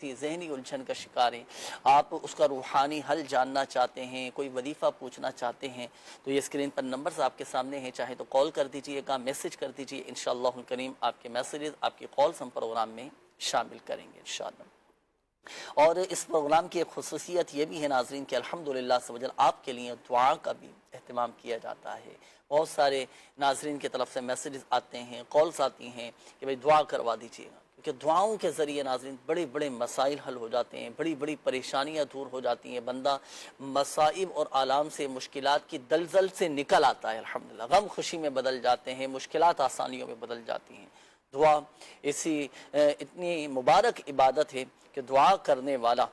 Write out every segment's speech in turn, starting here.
ذہنی الجھن کا شکار ہیں، آپ اس کا روحانی حل جاننا چاہتے ہیں، کوئی وظیفہ پوچھنا چاہتے ہیں، تو یہ اسکرین پر نمبرز آپ کے سامنے ہیں، چاہے تو کال کر دیجئے گا، میسج کر دیجئے، انشاءاللہ الکریم آپ کے میسیجز، آپ کی کالز ہم پروگرام میں شامل کریں گے انشاءاللہ۔ اور اس پروگرام کی ایک خصوصیت یہ بھی ہے ناظرین کہ الحمدللہ سبحان آپ کے لیے دعا کا بھی اہتمام کیا جاتا ہے۔ بہت سارے ناظرین کی طرف سے میسیجز آتے ہیں، کالز آتی ہیں کہ بھئی دعا کروا دیجیے گا، کیونکہ دعاؤں کے ذریعے ناظرین بڑے بڑے مسائل حل ہو جاتے ہیں، بڑی بڑی پریشانیاں دور ہو جاتی ہیں، بندہ مصائب اور آلام سے، مشکلات کی دلدل سے نکل آتا ہے الحمدللہ، غم خوشی میں بدل جاتے ہیں، مشکلات آسانیوں میں بدل جاتی ہیں۔ دعا ایسی اتنی مبارک عبادت ہے کہ دعا کرنے والا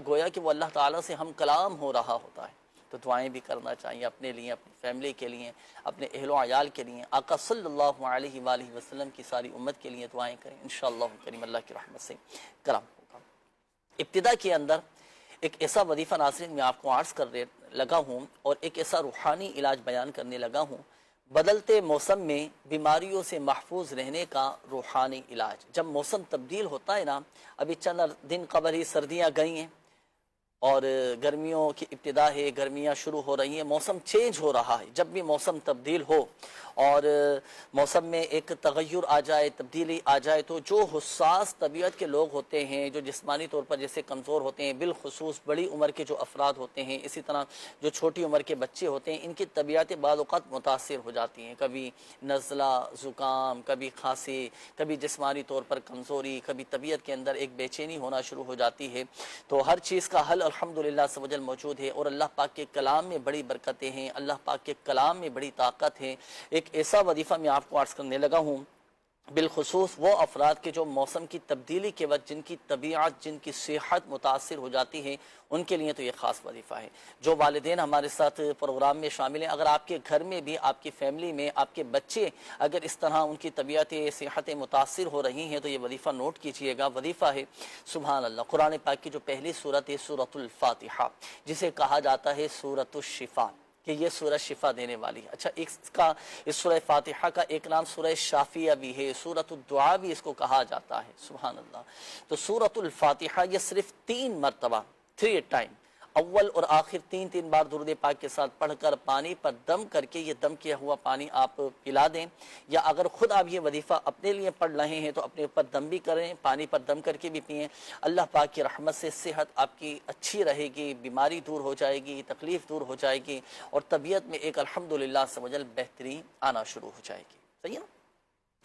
گویا کہ وہ اللہ تعالیٰ سے ہم کلام ہو رہا ہوتا ہے۔ تو دعائیں بھی کرنا چاہیے اپنے لیے، اپنی فیملی کے لیے، اپنے اہل و عیال کے لیے، آقا صلی اللہ علیہ وآلہ وسلم کی ساری امت کے لیے دعائیں کریں، انشاءاللہ کریم اللہ کی رحمت سے کرم ہوگا۔ ابتدا کے اندر ایک ایسا وظیفہ ناظرین میں آپ کو عرض کر لگا ہوں، اور ایک ایسا روحانی علاج بیان کرنے لگا ہوں، بدلتے موسم میں بیماریوں سے محفوظ رہنے کا روحانی علاج۔ جب موسم تبدیل ہوتا ہے نا، ابھی چند دن قبل ہی سردیاں گئی ہیں اور گرمیوں کی ابتدا ہے، گرمیاں شروع ہو رہی ہیں، موسم چینج ہو رہا ہے۔ جب بھی موسم تبدیل ہو اور موسم میں ایک تغیر آ جائے، تبدیلی آ جائے، تو جو حساس طبیعت کے لوگ ہوتے ہیں، جو جسمانی طور پر جیسے کمزور ہوتے ہیں، بالخصوص بڑی عمر کے جو افراد ہوتے ہیں، اسی طرح جو چھوٹی عمر کے بچے ہوتے ہیں، ان کی طبیعت بعض اوقات متاثر ہو جاتی ہیں، کبھی نزلہ، زکام، کبھی کھانسی، کبھی جسمانی طور پر کمزوری، کبھی طبیعت کے اندر ایک بے چینی ہونا شروع ہو جاتی ہے۔ تو ہر چیز کا حل الحمدللہ سب وجل موجود ہے، اور اللہ پاک کے کلام میں بڑی برکتیں ہیں، اللہ پاک کے کلام میں بڑی طاقت ہے۔ ایک ایسا وظیفہ میں آپ کو عرض کرنے لگا ہوں، بالخصوص وہ افراد کے جو موسم کی تبدیلی کے وقت جن کی طبیعت، جن کی صحت متاثر ہو جاتی ہے، ان کے لیے تو یہ خاص وظیفہ ہے۔ جو والدین ہمارے ساتھ پروگرام میں شامل ہیں، اگر آپ کے گھر میں بھی، آپ کی فیملی میں آپ کے بچے اگر اس طرح ان کی طبیعت صحت متاثر ہو رہی ہیں، تو یہ وظیفہ نوٹ کیجئے گا۔ وظیفہ ہے سبحان اللہ، قرآن پاک کی جو پہلی سورت ہے سورۃ الفاتحہ، جسے کہا جاتا ہے سورۃ الشفا، کہ یہ سورہ شفا دینے والی ہے۔ اچھا، اس سورہ فاتحہ کا ایک نام سورہ شافیہ بھی ہے، سورۃ الدعا بھی اس کو کہا جاتا ہے، سبحان اللہ۔ تو سورۃ الفاتحہ یہ صرف 3 مرتبہ، 3 ٹائم، اول اور آخر 3 بار درود پاک کے ساتھ پڑھ کر پانی پر دم کر کے، یہ دم کیا ہوا پانی آپ پلا دیں، یا اگر خود آپ یہ وظیفہ اپنے لیے پڑھ رہے ہیں تو اپنے اوپر دم بھی کریں، پانی پر دم کر کے بھی پئیں۔ اللہ پاک کی رحمت سے صحت آپ کی اچھی رہے گی، بیماری دور ہو جائے گی، تکلیف دور ہو جائے گی، اور طبیعت میں ایک الحمدللہ سمجھل بہتری آنا شروع ہو جائے گی۔ صحیح ہے نا؟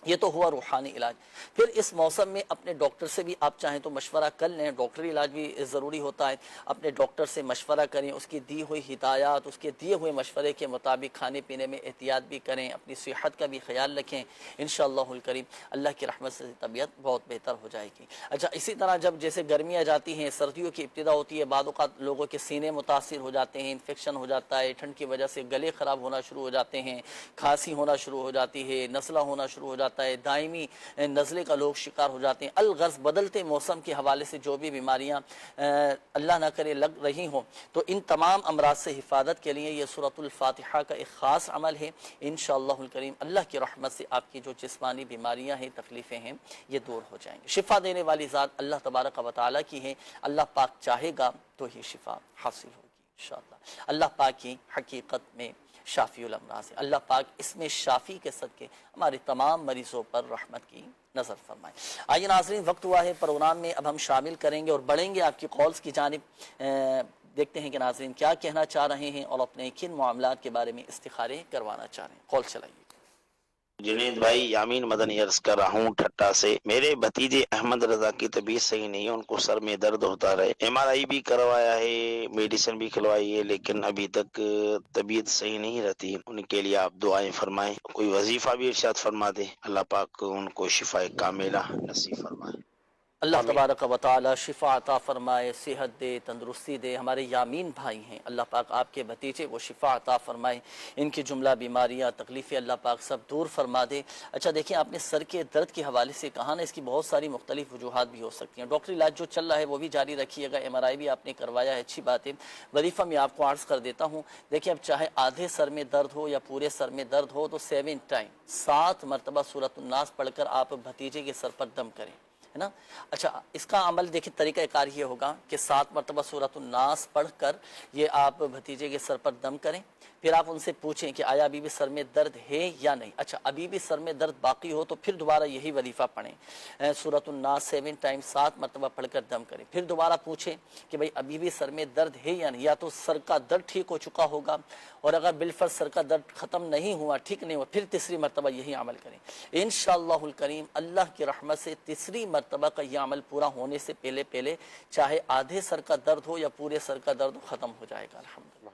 یہ تو ہوا روحانی علاج۔ پھر اس موسم میں اپنے ڈاکٹر سے بھی آپ چاہیں تو مشورہ کر لیں، ڈاکٹری علاج بھی ضروری ہوتا ہے، اپنے ڈاکٹر سے مشورہ کریں، اس کی دی ہوئی ہدایات، اس کے دیے ہوئے مشورے کے مطابق کھانے پینے میں احتیاط بھی کریں، اپنی صحت کا بھی خیال رکھیں، انشاءاللہ الکریم اللہ کی رحمت سے طبیعت بہت بہتر ہو جائے گی۔ اچھا، اسی طرح جب جیسے گرمیاں جاتی ہیں، سردیوں کی ابتدا ہوتی ہے، بعض اوقات لوگوں کے سینے متاثر ہو جاتے ہیں، انفیکشن ہو جاتا ہے، ٹھنڈ کی وجہ سے گلے خراب ہونا شروع ہو جاتے ہیں، کھانسی ہونا شروع ہو جاتی ہے، نزلہ ہونا شروع ہو جاتا ہے، دائمی نزلے کا لوگ شکار ہو جاتے ہیں۔ الغرض بدلتے موسم کے حوالے سے جو بھی بیماریاں اللہ نہ کرے لگ رہی ہوں، تو ان تمام امراض سے حفاظت کے لیے یہ سورۃ الفاتحہ کا ایک خاص عمل ہے۔ انشاءاللہ الکریم اللہ کی رحمت سے آپ کی جو جسمانی بیماریاں ہیں، تکلیفیں ہیں، یہ دور ہو جائیں گے۔ شفا دینے والی ذات اللہ تبارک و تعالیٰ کی ہے، اللہ پاک چاہے گا تو ہی شفا حاصل ہوگی انشاءاللہ۔ اللہ پاک کی حقیقت میں شافی الامراض ہے، اللہ پاک اس میں شافی کے صدقے ہمارے تمام مریضوں پر رحمت کی نظر فرمائے۔ آئیے ناظرین، وقت ہوا ہے پروگرام میں، اب ہم شامل کریں گے اور بڑھیں گے آپ کی کالز کی جانب۔ دیکھتے ہیں کہ ناظرین کیا کہنا چاہ رہے ہیں اور اپنے کن معاملات کے بارے میں استخارے کروانا چاہ رہے ہیں۔ کال چلائیے۔ جنید بھائی، یامین مدنی عرض کر رہا ہوں ٹھٹا سے۔ میرے بھتیجے احمد رضا کی طبیعت صحیح نہیں ہے، ان کو سر میں درد ہوتا رہے، MRI بھی کروایا ہے، میڈیسن بھی کھلوائی ہے، لیکن ابھی تک طبیعت صحیح نہیں رہتی۔ ان کے لیے آپ دعائیں فرمائیں، کوئی وظیفہ بھی ارشاد فرما دے، اللہ پاک ان کو شفا کاملہ نصیب فرمائے۔ اللہ تبارک و تعالی شفا عطا فرمائے، صحت دے، تندرستی دے۔ ہمارے یامین بھائی ہیں، اللہ پاک آپ کے بھتیجے کو شفا عطا فرمائے، ان کی جملہ بیماریاں، تکلیفیں اللہ پاک سب دور فرما دے۔ اچھا دیکھیں، آپ نے سر کے درد کے حوالے سے کہا نا، اس کی بہت ساری مختلف وجوہات بھی ہو سکتی ہیں۔ ڈاکٹری علاج جو چل رہا ہے وہ بھی جاری رکھیے گا، MRI بھی آپ نے کروایا ہے، اچھی بات ہے۔ وظیفہ میں آپ کو عرض کر دیتا ہوں، دیکھیں اب چاہے آدھے سر میں درد ہو یا پورے سر میں درد ہو، تو 7 ٹائم 7 مرتبہ سورۃ الناس پڑھ کر آپ بھتیجے کے سر پر دم کریں، ہے نا. اچھا اس کا عمل دیکھیں طریقہ کار یہ ہوگا کہ 7 مرتبہ سورۃ الناس پڑھ کر یہ آپ بھتیجے کے سر پر دم کریں. پھر آپ ان سے پوچھیں کہ آیا ابھی بھی سر میں درد ہے یا نہیں. اچھا ابھی بھی سر میں درد باقی ہو تو پھر دوبارہ یہی وظیفہ پڑھیں, سورۃ الناس 7 ٹائمز 7 مرتبہ پڑھ کر دم کریں. پھر دوبارہ پوچھیں کہ بھئی ابھی بھی سر میں درد ہے یا نہیں, یا تو سر کا درد ٹھیک ہو چکا ہوگا, اور اگر بالفرض سر کا درد ختم نہیں ہوا, ٹھیک نہیں ہوا, پھر تیسری مرتبہ یہی عمل کریں. انشاءاللہ الکریم اللہ کی رحمت سے تیسری مرتبہ کا یہ عمل پورا ہونے سے پہلے چاہے آدھے سر کا درد ہو یا پورے سر کا درد ختم ہو جائے گا الحمدللہ.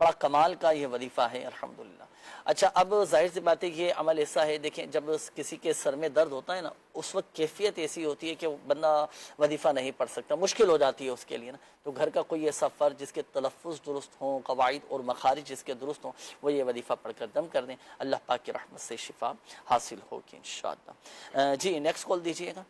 بڑا کمال کا یہ وظیفہ ہے الحمدللہ. اچھا اب ظاہر سی بات ہے یہ عمل ایسا ہے, دیکھیں جب کسی کے سر میں درد ہوتا ہے نا, اس وقت کیفیت ایسی ہوتی ہے کہ وہ بندہ وظیفہ نہیں پڑھ سکتا, مشکل ہو جاتی ہے اس کے لیے نا. تو گھر کا کوئی ایسا فرد جس کے تلفظ درست ہوں, قواعد اور مخارج جس کے درست ہوں, وہ یہ وظیفہ پڑھ کر دم کر دیں, اللہ پاک کی رحمت سے شفا حاصل ہوگی انشاءاللہ. جی نیکسٹ کال دیجیے گا.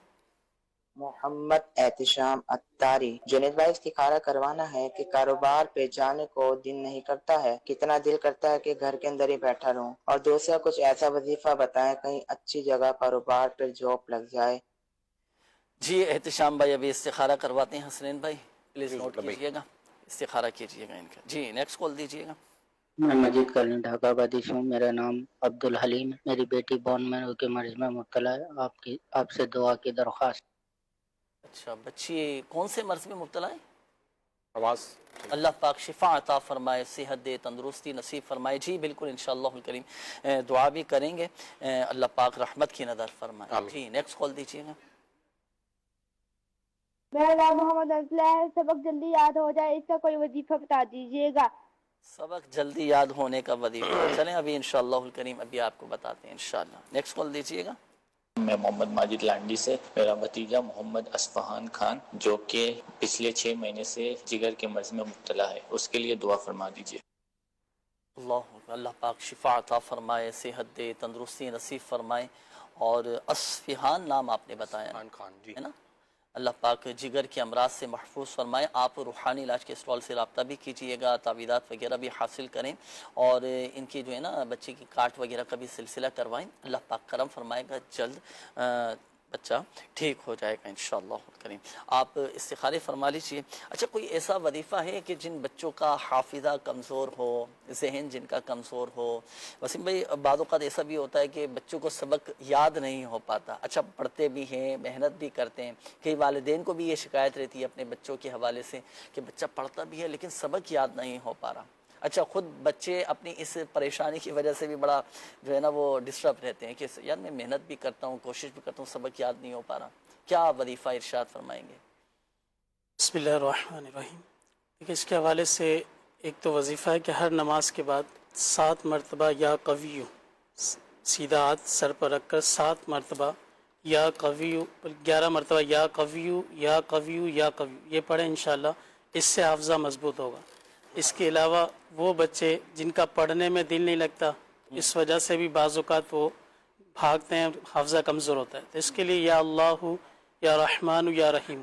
محمد احتشام اتاری. جنید بھائی استخارہ کروانا ہے کہ کاروبار پہ جانے کو دل نہیں کرتا ہے, کتنا دل کرتا ہے کہ گھر کے اندر ہی بیٹھا رہوں, اور دوسرا کچھ ایسا وظیفہ بتائیں کہیں اچھی جگہ کاروبار پہ جاب لگ جائے. جی احتشام بھائی ابھی استخارہ کرواتے ہیں. حسنین بھائی پلیز نوٹ کیجیے گا, استخارہ کیجیے گا ان کا. جی نیکسٹ کال دیجیے گا. میں مجید کالنی ڈھاکہ آبادی سے ہوں. میرا نام عبدالحلیم ہے. میری بیٹی بون میرو کے مرض میں مبتلا ہے. آپ سے دعا کی درخواست. اچھا بچی کون سے مرض میں مبتلا ہے؟ آواز. اللہ پاک شفا عطا فرمائے, صحت دے, تندرستی نصیب فرمائے. جی بالکل انشاءاللہ الکریم دعا بھی کریں گے, اللہ پاک رحمت کی نظر فرمائے. جی نیکسٹ کال دیجیے گا. میرا نام محمد افضل ہے. سبق جلدی یاد ہو جائے اس کا کوئی وظیفہ بتا دیجیے گا. سبق جلدی یاد ہونے کا وظیفہ, چلیں ابھی انشاءاللہ الکریم ابھی آپ کو بتاتے ہیں انشاءاللہ. نیکسٹ کال دیجیے گا. میں محمد ماجد لانڈی سے. میرا بھتیجا محمد اصفہان خان جو کہ پچھلے 6 مہینے سے جگر کے مرض میں مبتلا ہے, اس کے لیے دعا فرما دیجیے. اللہ پاک شفا عطا فرمائے, صحت دے, تندرستی نصیب فرمائے. اور اصفہان نام آپ نے بتایا ہے نا, اللہ پاک جگر کے امراض سے محفوظ فرمائے. آپ روحانی علاج کے اسٹال سے رابطہ بھی کیجیے گا, تعویذات وغیرہ بھی حاصل کریں, اور ان کی جو ہے نا بچے کی کاٹ وغیرہ کا بھی سلسلہ کروائیں. اللہ پاک کرم فرمائے گا, جلد بچہ ٹھیک ہو جائے گا انشاءاللہ کریم. آپ استخارے فرما لیجیے. اچھا کوئی ایسا وظیفہ ہے کہ جن بچوں کا حافظہ کمزور ہو, ذہن جن کا کمزور ہو؟ وسیم بھائی بعض اوقات ایسا بھی ہوتا ہے کہ بچوں کو سبق یاد نہیں ہو پاتا. اچھا پڑھتے بھی ہیں, محنت بھی کرتے ہیں, کئی والدین کو بھی یہ شکایت رہتی ہے اپنے بچوں کے حوالے سے کہ بچہ پڑھتا بھی ہے لیکن سبق یاد نہیں ہو پا رہا. اچھا خود بچے اپنی اس پریشانی کی وجہ سے بھی بڑا جو ہے نا وہ ڈسٹرب رہتے ہیں کہ یار میں محنت بھی کرتا ہوں, کوشش بھی کرتا ہوں, سبق یاد نہیں ہو پا رہا. کیا وظیفہ ارشاد فرمائیں گے؟ بسم اللہ الرحمن الرحیم. دیکھیں اس کے حوالے سے ایک تو وظیفہ ہے کہ ہر نماز کے بعد 7 مرتبہ یا قویو, سیدھا ہاتھ سر پر رکھ کر 7 مرتبہ یا قویو, 11 مرتبہ یا قویو یا قویو یا قویو یہ پڑھیں انشاءاللہ. اس سے حافظہ مضبوط ہوگا. اس کے علاوہ وہ بچے جن کا پڑھنے میں دل نہیں لگتا, اس وجہ سے بھی بعض اوقات وہ بھاگتے ہیں, حافظہ کمزور ہوتا ہے, تو اس کے لیے یا اللہ یا رحمان یا رحیم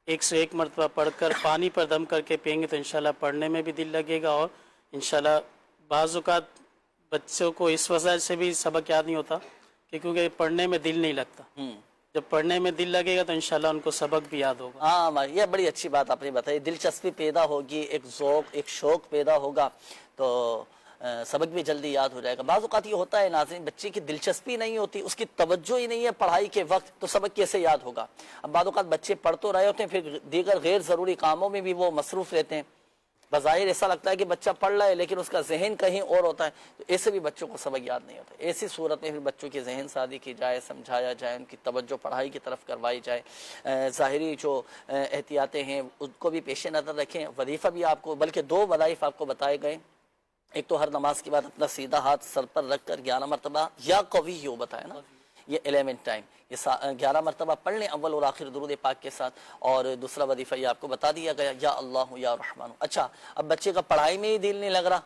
101 مرتبہ پڑھ کر پانی پر دم کر کے پئیں گے تو انشاءاللہ پڑھنے میں بھی دل لگے گا. اور انشاءاللہ بعض اوقات بچوں کو اس وجہ سے بھی سبق یاد نہیں ہوتا کہ کیونکہ پڑھنے میں دل نہیں لگتا. جب پڑھنے میں دل لگے گا تو انشاءاللہ ان کو سبق بھی یاد ہوگا. ہاں یہ بڑی اچھی بات آپ نے بتائی, دلچسپی پیدا ہوگی, ایک ذوق, ایک شوق پیدا ہوگا تو سبق بھی جلدی یاد ہو جائے گا. بعض اوقات یہ ہوتا ہے ناظرین بچے کی دلچسپی نہیں ہوتی, اس کی توجہ ہی نہیں ہے پڑھائی کے وقت, تو سبق کیسے یاد ہوگا؟ اب بعض اوقات بچے پڑھ تو رہے ہوتے ہیں پھر دیگر غیر ضروری کاموں میں بھی وہ مصروف رہتے ہیں. بظاہر ایسا لگتا ہے کہ بچہ پڑھ رہا ہے لیکن اس کا ذہن کہیں اور ہوتا ہے, تو ایسے بھی بچوں کو سبق یاد نہیں ہوتا. ایسی صورت میں پھر بچوں کی ذہن سازی کی جائے, سمجھایا جائے, ان کی توجہ پڑھائی کی طرف کروائی جائے. ظاہری جو احتیاطیں ہیں ان کو بھی پیش نظر رکھیں. وظیفہ بھی آپ کو, بلکہ 2 وظائف آپ کو بتائے گئے. ایک تو ہر نماز کے بعد اپنا سیدھا ہاتھ سر پر رکھ کر 11 مرتبہ یا قوی بتایا نا, یہ 11 ٹائم, یہ 11 مرتبہ پڑھ لیں اول اور آخر درود پاک کے ساتھ. اور دوسرا وظیفہ یہ آپ کو بتا دیا گیا یا اللہ یا رحمان. اچھا اب بچے کا پڑھائی میں ہی دل نہیں لگ رہا,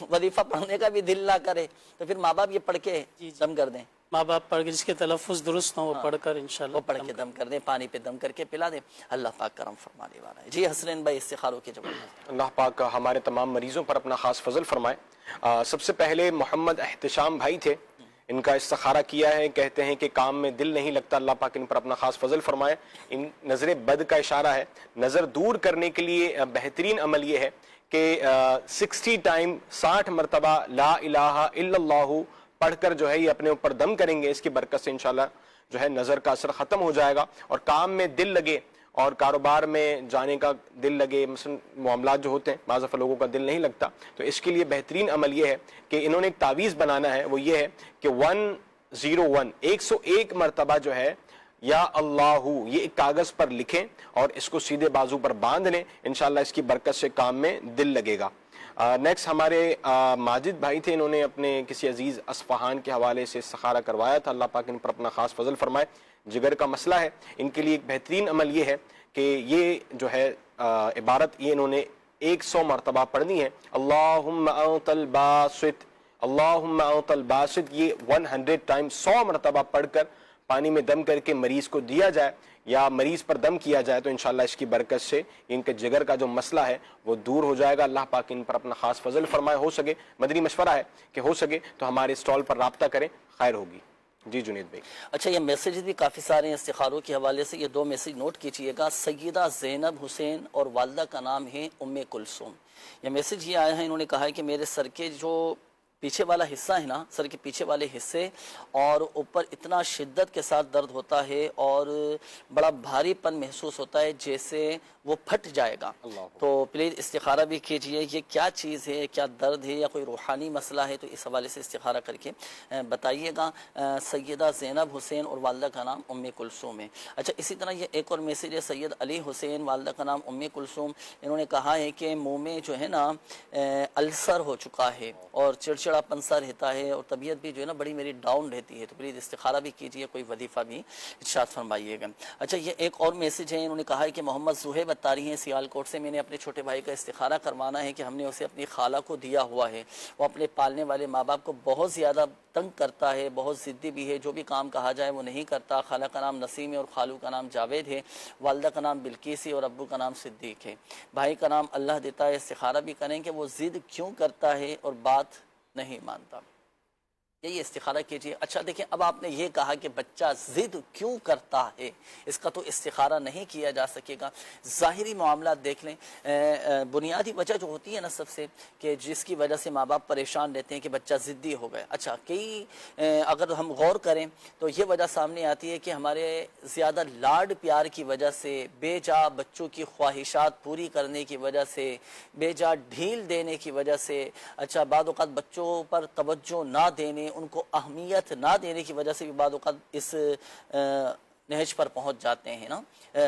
وظیفہ پڑھنے کا بھی دل نہ کرے, تو پھر ماں باپ یہ پڑھ کے دم کر دیں. ماں باپ پڑھ کے جس کے تلفظ درست ہوں وہ پڑھ کر انشاءاللہ وہ پڑھ کے دم کر دیں, پانی پہ دم کر کے پلا دیں. اللہ پاک کرم فرمانے والا ہے. جی حسنین بھائی استخاروں کے جواب. اللہ پاک ہمارے تمام مریضوں پر اپنا خاص فضل فرمائے. سب سے پہلے محمد احتشام بھائی تھے, ان کا استخارہ کیا ہے، کہتے ہیں کہ کام میں دل نہیں لگتا، اللہ پاک ان پر اپنا خاص فضل فرمائے۔ ان نظر بد کا اشارہ ہے، نظر دور کرنے کے لیے بہترین عمل یہ ہے کہ 60 ٹائم 60 مرتبہ لا الہ الا اللہ پڑھ کر جو ہے یہ اپنے اوپر دم کریں گے، اس کی برکت سے انشاءاللہ جو ہے نظر کا اثر ختم ہو جائے گا اور کام میں دل لگے اور کاروبار میں جانے کا دل لگے۔ مثلا معاملات جو ہوتے ہیں بعض دفعہ لوگوں کا دل نہیں لگتا، تو اس کے لیے بہترین عمل یہ ہے کہ انہوں نے ایک تعویذ بنانا ہے، وہ یہ ہے کہ 101 101 مرتبہ جو ہے یا اللہ یہ ایک کاغذ پر لکھیں اور اس کو سیدھے بازو پر باندھ لیں، انشاءاللہ اس کی برکت سے کام میں دل لگے گا۔ نیکسٹ ہمارے ماجد بھائی تھے، انہوں نے اپنے کسی عزیز اصفہان کے حوالے سے استخارہ کروایا تھا، اللہ پاک ان پر اپنا خاص فضل فرمائے۔ جگر کا مسئلہ ہے، ان کے لیے ایک بہترین عمل یہ ہے کہ یہ جو ہے عبارت یہ انہوں نے 100 مرتبہ پڑھنی ہے، اللہم انت الباسط، اللہم انت الباسط، یہ 100 ٹائم 100 مرتبہ پڑھ کر پانی میں دم کر کے مریض کو دیا جائے یا مریض پر دم کیا جائے تو انشاءاللہ اس کی برکت سے ان کے جگر کا جو مسئلہ ہے وہ دور ہو جائے گا۔ اللہ پاک ان پر اپنا خاص فضل فرمائے۔ ہو سکے مدنی مشورہ ہے کہ ہو سکے تو ہمارے اسٹال پر رابطہ کریں، خیر ہوگی۔ جی جنید بھائی۔ اچھا، یہ میسیجز بھی کافی سارے ہیں استخاروں کے حوالے سے، یہ 2 میسیج نوٹ کیجئے گا۔ سیدہ زینب حسین اور والدہ کا نام ہے ام کلثوم۔ یہ میسیج یہ آیا ہے، انہوں نے کہا ہے کہ میرے سر کے جو پیچھے والا حصہ ہے نا، سر کے پیچھے والے حصے اور اوپر اتنا شدت کے ساتھ درد ہوتا ہے اور بڑا بھاری پن محسوس ہوتا ہے جیسے وہ پھٹ جائے گا۔ تو پلیز استخارہ بھی کیجئے، یہ کیا چیز ہے، کیا درد ہے یا کوئی روحانی مسئلہ ہے، تو اس حوالے سے استخارہ کر کے بتائیے گا۔ سیدہ زینب حسین اور والدہ کا نام ام کلثوم ہے۔ اچھا، اسی طرح یہ ایک اور میسیج ہے، سید علی حسین، والدہ کا نام ام کلثوم، انہوں نے کہا ہے کہ منہ میں جو ہے نا السر ہو چکا ہے اور چڑچڑا پن سا رہتا ہے اور طبیعت بھی جو ہے نا بڑی میری ڈاؤن رہتی ہے، تو پلیز استخارہ بھی کیجئے، کوئی وظیفہ بھی ارشاد فرمائیے گا۔ اچھا، یہ ایک اور میسیج ہے، انہوں نے کہا ہے کہ محمد زہیب اتاری ہیں سیال کوٹ سے، میں نے اپنے چھوٹے بھائی کا استخارہ کروانا ہے کہ ہم نے اسے اپنی خالہ کو دیا ہوا ہے، وہ اپنے پالنے والے ماں باپ کو بہت زیادہ تنگ کرتا ہے، بہت ضدی بھی ہے، جو بھی کام کہا جائے وہ نہیں کرتا۔ خالہ کا نام نسیم ہے اور خالو کا نام جاوید ہے، والدہ کا نام بلقیس ہے اور ابو کا نام صدیق ہے، بھائی کا نام اللہ دیتا ہے۔ استخارہ بھی کریں کہ وہ ضد کیوں کرتا ہے اور بات نہیں مانتا، یہی استخارہ کیجئے۔ اچھا دیکھیں، اب آپ نے یہ کہا کہ بچہ ضد کیوں کرتا ہے، اس کا تو استخارہ نہیں کیا جا سکے گا۔ ظاہری معاملات دیکھ لیں، بنیادی وجہ جو ہوتی ہے نا سب سے، کہ جس کی وجہ سے ماں باپ پریشان رہتے ہیں کہ بچہ ضدی ہو گئے۔ اچھا، اگر ہم غور کریں تو یہ وجہ سامنے آتی ہے کہ ہمارے زیادہ لاڈ پیار کی وجہ سے، بے جا بچوں کی خواہشات پوری کرنے کی وجہ سے، بے جا ڈھیل دینے کی وجہ سے، اچھا بعض اوقات بچوں پر توجہ نہ دینے، ان کو اہمیت نہ دینے کی وجہ سے بھی بعض اوقات اس نہج پر پہنچ جاتے ہیں نا،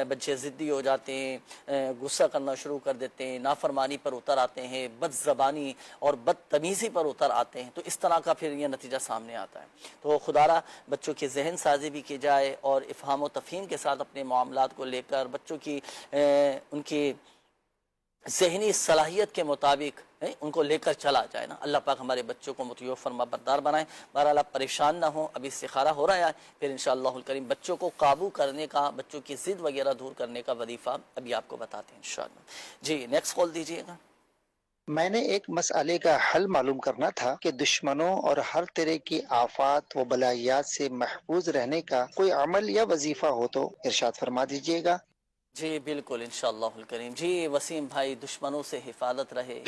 بچے ضدی ہو جاتے ہیں، غصہ کرنا شروع کر دیتے ہیں، نافرمانی پر اتر آتے ہیں، بد زبانی اور بدتمیزی پر اتر آتے ہیں، تو اس طرح کا پھر یہ نتیجہ سامنے آتا ہے۔ تو خدارہ بچوں کی ذہن سازی بھی کی جائے اور افہام و تفہیم کے ساتھ اپنے معاملات کو لے کر بچوں کی ان کی ذہنی صلاحیت کے مطابق ان کو لے کر چلا جائے نا۔ اللہ پاک ہمارے بچوں کو مطیع و فرما بردار بنائے۔ بہرحال آپ پریشان نہ ہوں، ابھی استخارہ ہو رہا ہے، پھر انشاءاللہ الکریم بچوں کو قابو کرنے کا، بچوں کی ضد وغیرہ دور کرنے کا وظیفہ ابھی آپ کو بتاتے ہیں انشاءاللہ۔ جی نیکسٹ کال دیجیے گا۔ میں نے ایک مسئلے کا حل معلوم کرنا تھا کہ دشمنوں اور ہر طرح کی آفات و بلائیات سے محفوظ رہنے کا کوئی عمل یا وظیفہ ہو تو ارشاد فرما دیجیے گا۔ جی بالکل انشاءاللہ الکریم۔ جی وسیم بھائی، دشمنوں سے حفاظت رہے،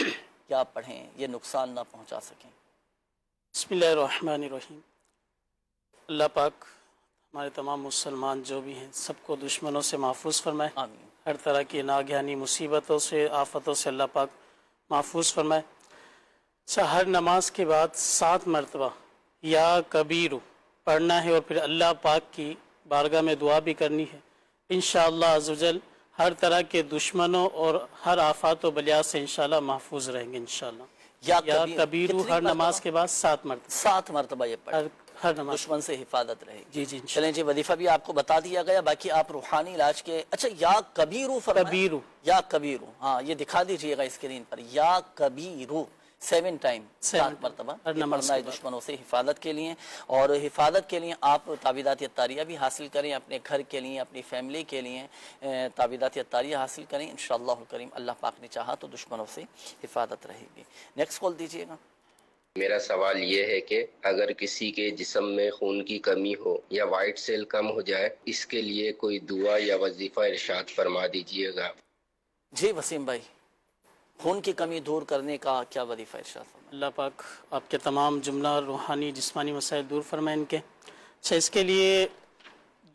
کیا پڑھیں یہ نقصان نہ پہنچا سکیں؟ بسم اللہ الرحمن الرحیم۔ اللہ پاک ہمارے تمام مسلمان جو بھی ہیں سب کو دشمنوں سے محفوظ فرمائے، آمین۔ ہر طرح کی ناگہانی مصیبتوں سے، آفتوں سے اللہ پاک محفوظ فرمائے۔ اچھا، ہر نماز کے بعد 7 مرتبہ یا کبیرو پڑھنا ہے اور پھر اللہ پاک کی بارگاہ میں دعا بھی کرنی ہے۔ انشاءاللہ عزوجل ہر طرح کے دشمنوں اور ہر آفات و بلیات سے انشاءاللہ محفوظ رہیں گے انشاءاللہ۔ یا کبیرو ہر نماز کے بعد 7 مرتبہ، 7 مرتبہ یہ پڑھیں، ہر نماز دشمن سے حفاظت رہے گی۔ جی جی چلیں جی، وظیفہ بھی آپ کو بتا دیا گیا، باقی آپ روحانی علاج کے۔ اچھا، یا کبیرو فرمائیں، کبیرو، یا کبیرو، ہاں یہ دکھا دیجئے گا اسکرین پر، یا کبیرو 7 ٹائم، 7 مرتبہ یہ پڑھنا ہے دشمنوں سے حفاظت کے لیے۔ اور حفاظت کے لیے آپ تعویذات اتاریہ بھی حاصل کریں، اپنے گھر کے لیے، اپنی فیملی کے لیے تعویذات اتاریہ حاصل کریں، انشاءاللہ الکریم اللہ پاک نے چاہا تو دشمنوں سے حفاظت رہے گی۔ نیکسٹ کال دیجئے گا۔ میرا سوال یہ ہے کہ اگر کسی کے جسم میں خون کی کمی ہو یا وائٹ سیل کم ہو جائے، اس کے لیے کوئی دعا یا وظیفہ ارشاد فرما دیجئے گا۔ جی وسیم بھائی، خون کی کمی دور کرنے کا کیا وظیفہ ارشاد فرمائیں؟ اللہ پاک آپ کے تمام جملہ روحانی جسمانی مسائل دور فرمائیں ان کے۔ اچھا، اس کے لیے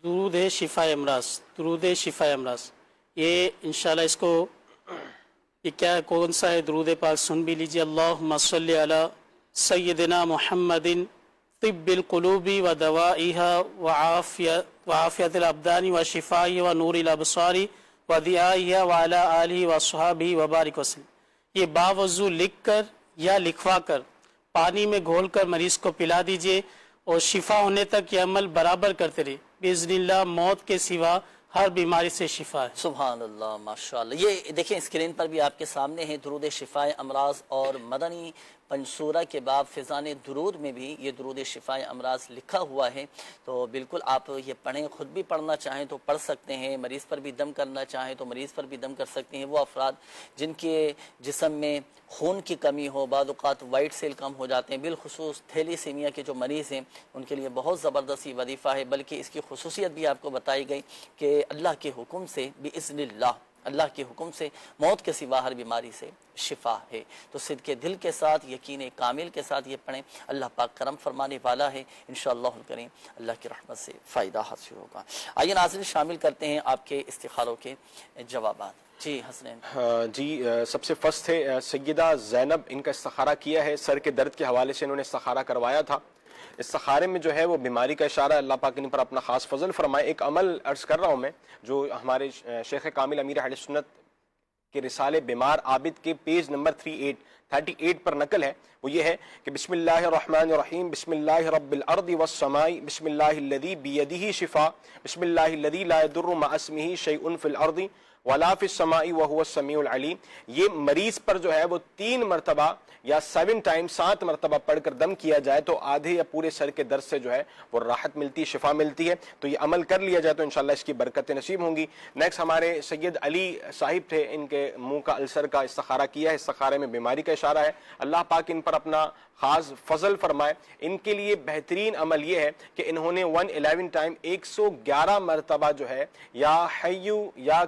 درود شفا امراض، درود شفا امراض، یہ انشاءاللہ اس کو یہ کیا کون سا ہے درود پاک سن بھی لیجیے۔ اللہم صلی علی سیدنا محمد طب القلوب و دوائیہا وعافیت الابدان و شفائی و نور الابصار و دیائیہا و علی آلہ و صحابہ و بارک وسلم۔ یہ باوضو لکھ کر یا لکھوا کر پانی میں گھول کر مریض کو پلا دیجئے اور شفا ہونے تک یہ عمل برابر کرتے رہے، باذن اللہ موت کے سوا ہر بیماری سے شفا ہے۔ سبحان اللہ، ماشاءاللہ۔ یہ دیکھیں اسکرین پر بھی آپ کے سامنے ہے درود شفا امراض، اور مدنی پنسورہ کے باب فیضان درود میں بھی یہ درود شفا امراض لکھا ہوا ہے، تو بالکل آپ یہ پڑھیں، خود بھی پڑھنا چاہیں تو پڑھ سکتے ہیں، مریض پر بھی دم کرنا چاہیں تو مریض پر بھی دم کر سکتے ہیں۔ وہ افراد جن کے جسم میں خون کی کمی ہو، بعض اوقات وائٹ سیل کم ہو جاتے ہیں، بالخصوص تھیلیسیمیا کے جو مریض ہیں ان کے لیے بہت زبردست یہ وظیفہ ہے، بلکہ اس کی خصوصیت بھی آپ کو بتائی گئی کہ اللہ کے حکم سے باذن اللہ کے حکم سے موت کے سوا ہر بیماری سے شفا ہے۔ تو صدق دل کے ساتھ، یقین کامل کے ساتھ یہ پڑھیں، اللہ پاک کرم فرمانے والا ہے، انشاءاللہ الکریم اللہ کی رحمت سے فائدہ حاصل ہوگا۔ آئیے ناظرین شامل کرتے ہیں آپ کے استخاروں کے جوابات۔ جی حسنین جی، سب سے فرسٹ ہے سیدہ زینب، ان کا استخارہ کیا ہے، سر کے درد کے حوالے سے انہوں نے استخارہ کروایا تھا۔ استخارے میں جو ہے وہ بیماری کا اشارہ ہے، اللہ پاک ان پر اپنا خاص فضل فرمائے۔ ایک عمل عرض کر رہا ہوں میں، جو ہمارے شیخ کامل امیر اہل سنت کے رسالے بیمار عابد کے پیج نمبر 38 پر نقل ہے، وہ یہ ہے کہ بسم اللہ الرحمن الرحیم، بسم اللہ رب الارض والسماء، بسم اللہ الذی بیدہ شفاء، بسم اللہ الذی لا یضر مع اسمہ شیء فی الارض ولا فی السماء وہو السمیع العلیم۔ یہ مریض پر جو ہے وہ 3 مرتبہ یا 7 مرتبہ پڑھ کر دم کیا جائے تو آدھے یا پورے سر کے درد سے جو ہے وہ راحت ملتی، شفا ملتی ہے۔ تو یہ عمل کر لیا جائے تو انشاءاللہ اس کی برکتیں نصیب ہوں گی۔ نیکسٹ ہمارے سید علی صاحب تھے، ان کے منہ کا السر کا استخارہ کیا ہے، استخارے میں بیماری کا اشارہ ہے، اللہ پاک ان پر اپنا خاص فضل فرمائے۔ ان کے لیے بہترین عمل یہ ہے کہ انہوں نے 111 ٹائم 111 مرتبہ جو ہے یا حیو یا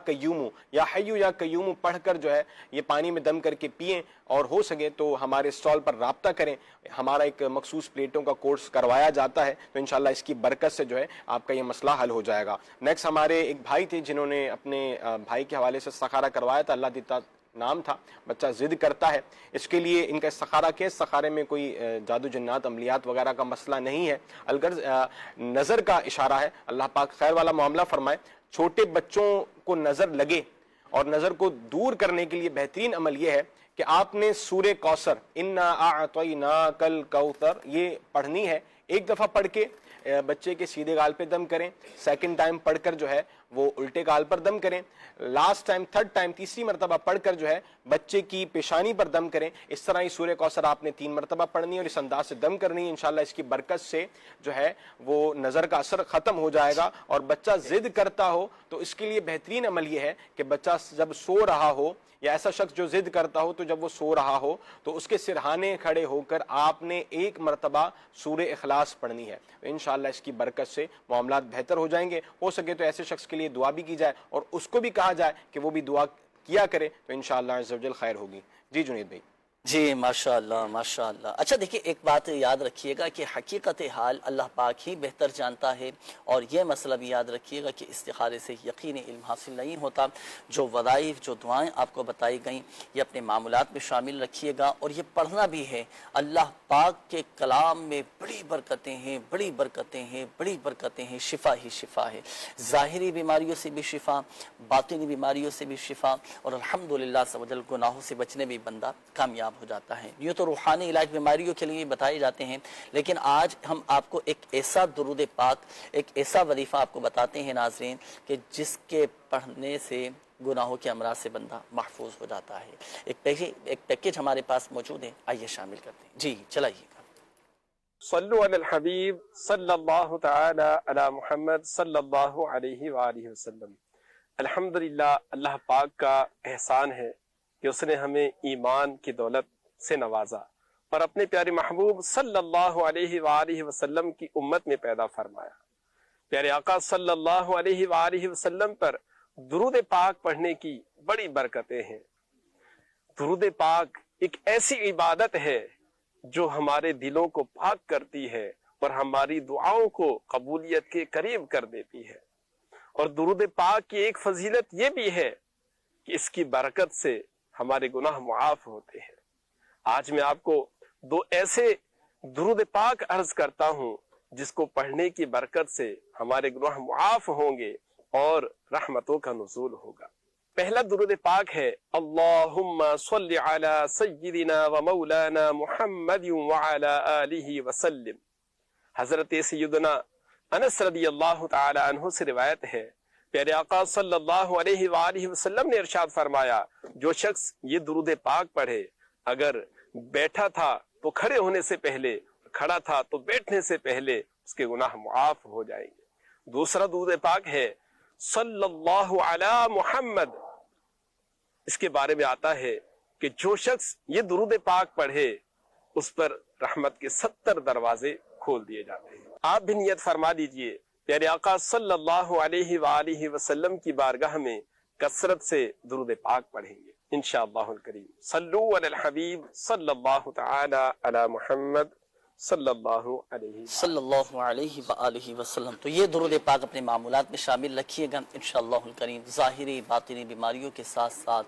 قیوم پڑھ کر جو ہے یہ پانی میں دم کر کے پئیں، اور ہو سکے تو ہمارے اسٹال پر رابطہ کریں، ہمارا ایک مخصوص پلیٹوں کا کورس کروایا جاتا ہے، تو انشاءاللہ اس کی برکت سے جو ہے آپ کا یہ مسئلہ حل ہو جائے گا۔ نیکسٹ ہمارے ایک بھائی تھے جنہوں نے اپنے بھائی کے حوالے سے استخارہ کروایا تھا، اللہ دیتا نام تھا، بچہ ضد کرتا ہے، اس کے لیے ان کا استخارہ کیا، استخارے میں کوئی جادو جنات عملیات وغیرہ کا مسئلہ نہیں ہے، الغرض نظر کا اشارہ ہے، اللہ پاک خیر والا معاملہ فرمائے۔ چھوٹے بچوں کو نظر لگے اور نظر کو دور کرنے کے لیے بہترین عمل یہ ہے کہ آپ نے سورہ کوثر انا اعطیناک الکوثر یہ پڑھنی ہے، ایک دفعہ پڑھ کے بچے کے سیدھے گال پہ دم کریں، سیکنڈ ٹائم پڑھ کر جو ہے وہ الٹے گال پر دم کریں، لاسٹ ٹائم تھرڈ ٹائم تیسری مرتبہ پڑھ کر جو ہے بچے کی پیشانی پر دم کریں۔ اس طرح ہی سورہ کوثر آپ نے 3 مرتبہ پڑھنی ہے اور اس انداز سے دم کرنی ہے، انشاءاللہ اس کی برکت سے جو ہے وہ نظر کا اثر ختم ہو جائے گا۔ اور بچہ ضد کرتا ہو تو اس کے لیے بہترین عمل یہ ہے کہ بچہ جب سو رہا ہو یا ایسا شخص جو ضد کرتا ہو تو جب وہ سو رہا ہو تو اس کے سرہانے کھڑے ہو کر آپ نے 1 مرتبہ سورہ اخلاص پڑھنی ہے، انشاءاللہ اس کی برکت سے معاملات بہتر ہو جائیں گے۔ ہو سکے تو ایسے شخص کے لیے دعا بھی کی جائے اور اس کو بھی کہا جائے کہ وہ بھی دعا کیا کرے، تو انشاءاللہ عز و جل خیر ہوگی۔ جی جنید بھائی۔ جی ماشاءاللہ ماشاءاللہ۔ اچھا دیکھیے، ایک بات یاد رکھیے گا کہ حقیقت حال اللہ پاک ہی بہتر جانتا ہے، اور یہ مسئلہ بھی یاد رکھیے گا کہ استخارے سے یقینی علم حاصل نہیں ہوتا۔ جو وظائف، جو دعائیں آپ کو بتائی گئیں یہ اپنے معمولات میں شامل رکھیے گا، اور یہ پڑھنا بھی ہے۔ اللہ پاک کے کلام میں بڑی برکتیں ہیں، بڑی برکتیں ہیں، بڑی برکتیں ہیں، شفا ہی شفا ہے، ظاہری بیماریوں سے بھی شفا، باطنی بیماریوں سے بھی شفا، اور الحمدللہ سبحانہ گناہوں سے بچنے بھی بندہ کامیاب ہو جاتا ہے۔ یوں تو روحانی علاج بیماریوں کے لیے بتائے جاتے ہیں، لیکن آج ہم آپ کو ایک ایسا درود پاک، ایک ایسا وظیفہ آپ کو بتاتے ہیں ناظرین کہ جس کے پڑھنے سے گناہوں کے امراض سے بندہ محفوظ ہو جاتا ہے۔ ایک پیکیج ہمارے پاس موجود ہے، آئیے شامل کرتے ہیں۔ جی چلائیے گا۔ صلو علی الحبیب صلی اللہ تعالی علی محمد صلی اللہ علیہ وآلہ وسلم۔ الحمدللہ، اللہ پاک کا احسان ہے کہ اس نے ہمیں ایمان کی دولت سے نوازا، اور اپنے پیارے محبوب صلی اللہ علیہ وآلہ وسلم کی امت میں پیدا فرمایا۔ پیارے آقا صلی اللہ علیہ وآلہ وسلم پر درود پاک پڑھنے کی بڑی برکتیں ہیں۔ درود پاک ایک ایسی عبادت ہے جو ہمارے دلوں کو پاک کرتی ہے اور ہماری دعاؤں کو قبولیت کے قریب کر دیتی ہے۔ اور درود پاک کی ایک فضیلت یہ بھی ہے کہ اس کی برکت سے ہمارے گناہ معاف ہوتے ہیں۔ آج میں آپ کو دو ایسے درود پاک عرض کرتا ہوں جس کو پڑھنے کی برکت سے ہمارے گناہ معاف ہوں گے اور رحمتوں کا نزول ہوگا۔ پہلا درود پاک ہے اللہم صلی علی سیدنا و مولانا محمد وعلی آلہ وسلم۔ حضرت سیدنا انس رضی اللہ تعالی عنہ سے روایت ہے، پیارے آقا صلی اللہ علیہ وآلہ وسلم نے ارشاد فرمایا، جو شخص یہ درود پاک پڑھے اگر بیٹھا تھا تو کھڑے ہونے سے پہلے، کھڑا تھا تو بیٹھنے سے پہلے اس کے گناہ معاف ہو جائیں گے۔ دوسرا درود پاک ہے صلی اللہ علی محمد۔ اس کے بارے میں آتا ہے کہ جو شخص یہ درود پاک پڑھے اس پر رحمت کے 70 دروازے کھول دیے جاتے ہیں۔ آپ بھی نیت فرما دیجئے، پیارے آقا صلی اللہ علیہ وآلہ وسلم کی بارگاہ میں کثرت سے درود پاک پڑھیں گے انشاءاللہ الکریم۔ صلو علی الحبیب صلی اللہ تعالی علی محمد صلی اللہ علیہ وآلہ وسلم۔ تو یہ درود پاک اپنے معمولات میں شامل رکھیے گا انشاءاللہ الکریم۔ ظاہری باطنی بیماریوں کے ساتھ ساتھ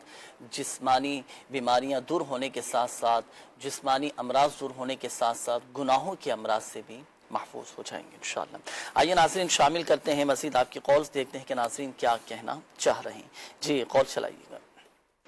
جسمانی بیماریاں دور ہونے کے ساتھ ساتھ جسمانی امراض دور ہونے کے ساتھ ساتھ گناہوں کے امراض سے بھی محفوظ ہو جائیں گے انشاءاللہ۔ آئیے ناظرین شامل کرتے ہیں مزید آپ کی کالز، دیکھتے ہیں کہ ناظرین کیا کہنا چاہ رہے ہیں۔ جی کال چلائیے گا۔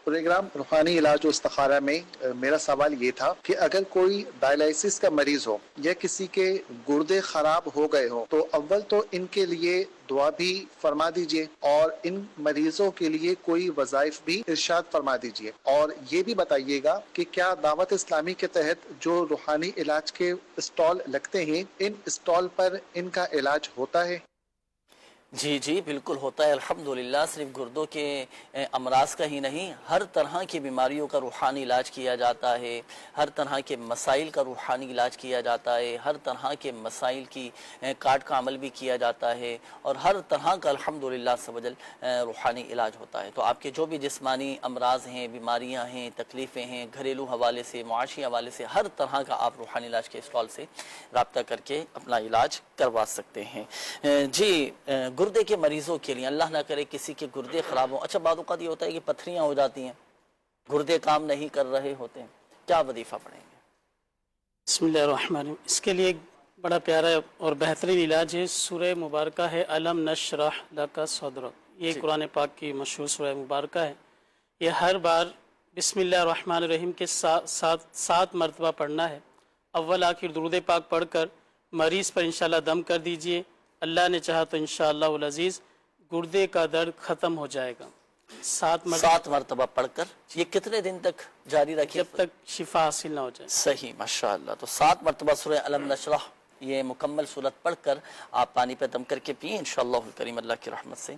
پروگرام روحانی علاج و استخارہ میں میرا سوال یہ تھا کہ اگر کوئی ڈائلائسس کا مریض ہو یا کسی کے گردے خراب ہو گئے ہو تو اول تو ان کے لیے دعا بھی فرما دیجئے اور ان مریضوں کے لیے کوئی وظائف بھی ارشاد فرما دیجئے، اور یہ بھی بتائیے گا کہ کیا دعوت اسلامی کے تحت جو روحانی علاج کے اسٹال لگتے ہیں ان اسٹال پر ان کا علاج ہوتا ہے؟ جی جی بالکل ہوتا ہے الحمدللہ۔ صرف گردوں کے امراض کا ہی نہیں، ہر طرح کی بیماریوں کا روحانی علاج کیا جاتا ہے، ہر طرح کے مسائل کا روحانی علاج کیا جاتا ہے، ہر طرح کے مسائل کی کاٹ کا عمل بھی کیا جاتا ہے، اور ہر طرح کا الحمدللہ سبجل روحانی علاج ہوتا ہے۔ تو آپ کے جو بھی جسمانی امراض ہیں، بیماریاں ہیں، تکلیفیں ہیں، گھریلو حوالے سے، معاشی حوالے سے، ہر طرح کا آپ روحانی علاج کے اسٹال سے رابطہ کر کے اپنا علاج کروا سکتے ہیں۔ جی گردے کے مریضوں کے لیے اللہ نہ کرے کسی کے گردے خراب ہوں، اچھا بعض اوقات یہ ہوتا ہے کہ پتھریاں ہو جاتی ہیں، گردے کام نہیں کر رہے ہوتے ہیں، کیا وظیفہ پڑھیں گے؟ بسم اللہ الرحمن الرحیم۔ اس کے لیے ایک بڑا پیارا اور بہترین علاج ہے، سورہ مبارکہ ہے علم نشرح لک صدرک۔ یہ قرآن پاک کی مشہور سورہ مبارکہ ہے۔ یہ ہر بار بسم اللہ الرحمن الرحیم کے سات مرتبہ پڑھنا ہے۔ اول آخر درود پاک پڑھ کر مریض پر انشاءاللہ دم کر دیجئے، اللہ نے چاہا تو انشاءاللہ العزیز گردے کا درد ختم ہو جائے گا۔ 7 مرتبہ پڑھ کر یہ کتنے دن تک جاری رکھیں؟ جب تک شفا حاصل نہ ہو جائے۔ صحیح ماشاءاللہ۔ تو 7 مرتبہ سورہ علم نشرح یہ مکمل صورت پڑھ کر آپ پانی پہ دم کر کے پئیں، انشاءاللہ الکریم اللہ کی رحمت سے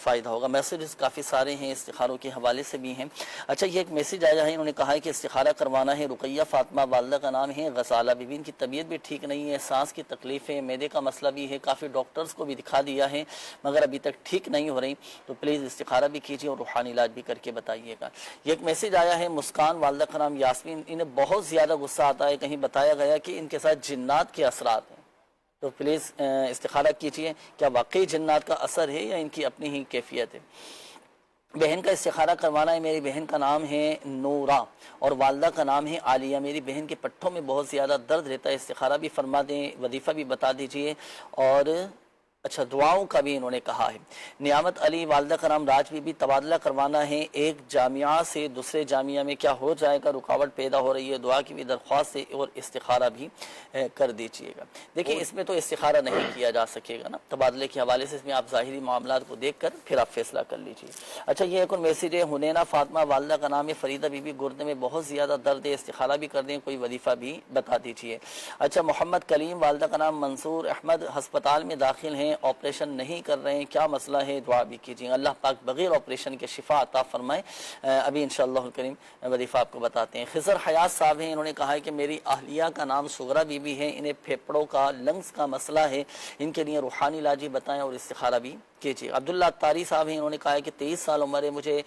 فائدہ ہوگا۔ میسیجز کافی سارے ہیں، استخاروں کے حوالے سے بھی ہیں۔ اچھا یہ ایک میسیج آیا ہے، انہوں نے کہا ہے کہ استخارہ کروانا ہے، رقیہ فاطمہ والدہ کا نام ہے، غزالہ بیوی، ان کی طبیعت بھی ٹھیک نہیں ہے، سانس کی تکلیفیں، معدے کا مسئلہ بھی ہے، کافی ڈاکٹرز کو بھی دکھا دیا ہے مگر ابھی تک ٹھیک نہیں ہو رہی، تو پلیز استخارہ بھی کیجیے اور روحانی علاج بھی کر کے بتائیے گا۔ یہ ایک میسیج آیا ہے، مسکان والدہ کا نام یاسمین، انہیں بہت زیادہ غصہ آتا ہے، کہیں بتایا گیا کہ ان کے ساتھ جنات کے اثرات ہیں، تو پلیز استخارہ کیجئے کیا واقعی جنات کا اثر ہے یا ان کی اپنی ہی کیفیت ہے۔ بہن کا استخارہ کروانا ہے، میری بہن کا نام ہے نورا اور والدہ کا نام ہے عالیہ، میری بہن کے پٹھوں میں بہت زیادہ درد رہتا ہے، استخارہ بھی فرما دیں، وظیفہ بھی بتا دیجئے، اور اچھا دعاؤں کا بھی انہوں نے کہا ہے۔ نعمت علی والدہ کا نام راج بی بی، تبادلہ کروانا ہے ایک جامعہ سے دوسرے جامعہ میں، کیا ہو جائے گا، رکاوٹ پیدا ہو رہی ہے، دعا کی بھی درخواست ہے اور استخارہ بھی کر دیجئے گا۔ دیکھیں اس میں تو استخارہ نہیں کیا جا سکے گا نا، تبادلے کے حوالے سے اس میں آپ ظاہری معاملات کو دیکھ کر پھر آپ فیصلہ کر لیجئے۔ اچھا یہ ایک اور میسیج ہے، حنینہ فاطمہ والدہ کا نام ہے، فریدہ بی بی، گردے میں بہت زیادہ درد ہے، استخارہ بھی کر دیں، کوئی وظیفہ بھی بتا دیجئے۔ اچھا محمد کلیم والدہ کا نام منصور احمد، ہسپتال میں داخل ہیں آپریشن نہیں کر رہے ہیں, کیا مسئلہ ہے, دعا بھی کیجیے. اللہ پاک بغیر آپریشن کے شفا عطا فرمائے. ابھی انشاءاللہ الکریم وظیفہ آپ کو بتاتے ہیں. خضر حیات صاحب ہیں, انہوں نے کہا ہے کہ میری اہلیہ کا نام سغرا بی بی ہے, انہیں پھیپڑوں کا لنگس کا مسئلہ ہے, ان کے لیے روحانی علاج بتائیں اور استخارہ بھی کیجیے. عبداللہ اتاری صاحب ہیں, انہوں نے کہا ہے کہ 23 سال عمر ہے, مجھے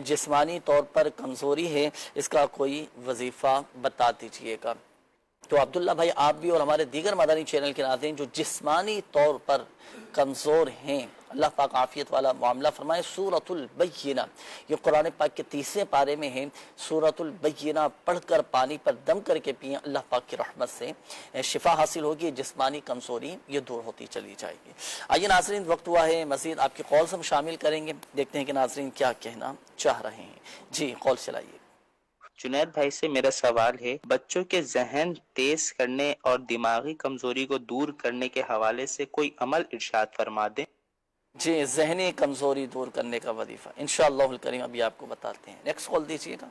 جسمانی طور پر کمزوری ہے, اس کا کوئی وظیفہ بتا دیجیے گا. تو عبداللہ بھائی آپ بھی اور ہمارے دیگر مدنی چینل کے ناظرین جو جسمانی طور پر کمزور ہیں, اللہ پاک عافیت والا معاملہ فرمائے. سورۃ البینہ یہ قرآن پاک کے 30 پارے میں ہے. سورۃ البینہ پڑھ کر پانی پر دم کر کے پئیں, اللہ پاک کی رحمت سے شفا حاصل ہوگی, جسمانی کمزوری یہ دور ہوتی چلی جائے گی. آئیے ناظرین, وقت ہوا ہے مزید آپ کی کالز ہم شامل کریں گے, دیکھتے ہیں کہ ناظرین کیا کہنا چاہ رہے ہیں. جی کال چلائیے. جنید بھائی سے میرا سوال ہے, بچوں کے ذہن تیز کرنے اور دماغی کمزوری کو دور کرنے کے حوالے سے کوئی عمل ارشاد فرما دیں. جی ذہنی کمزوری دور کرنے کا وظیفہ انشاءاللہ الکریم ابھی آپ کو بتاتے ہیں. نیکسٹ کال دیجیے گا.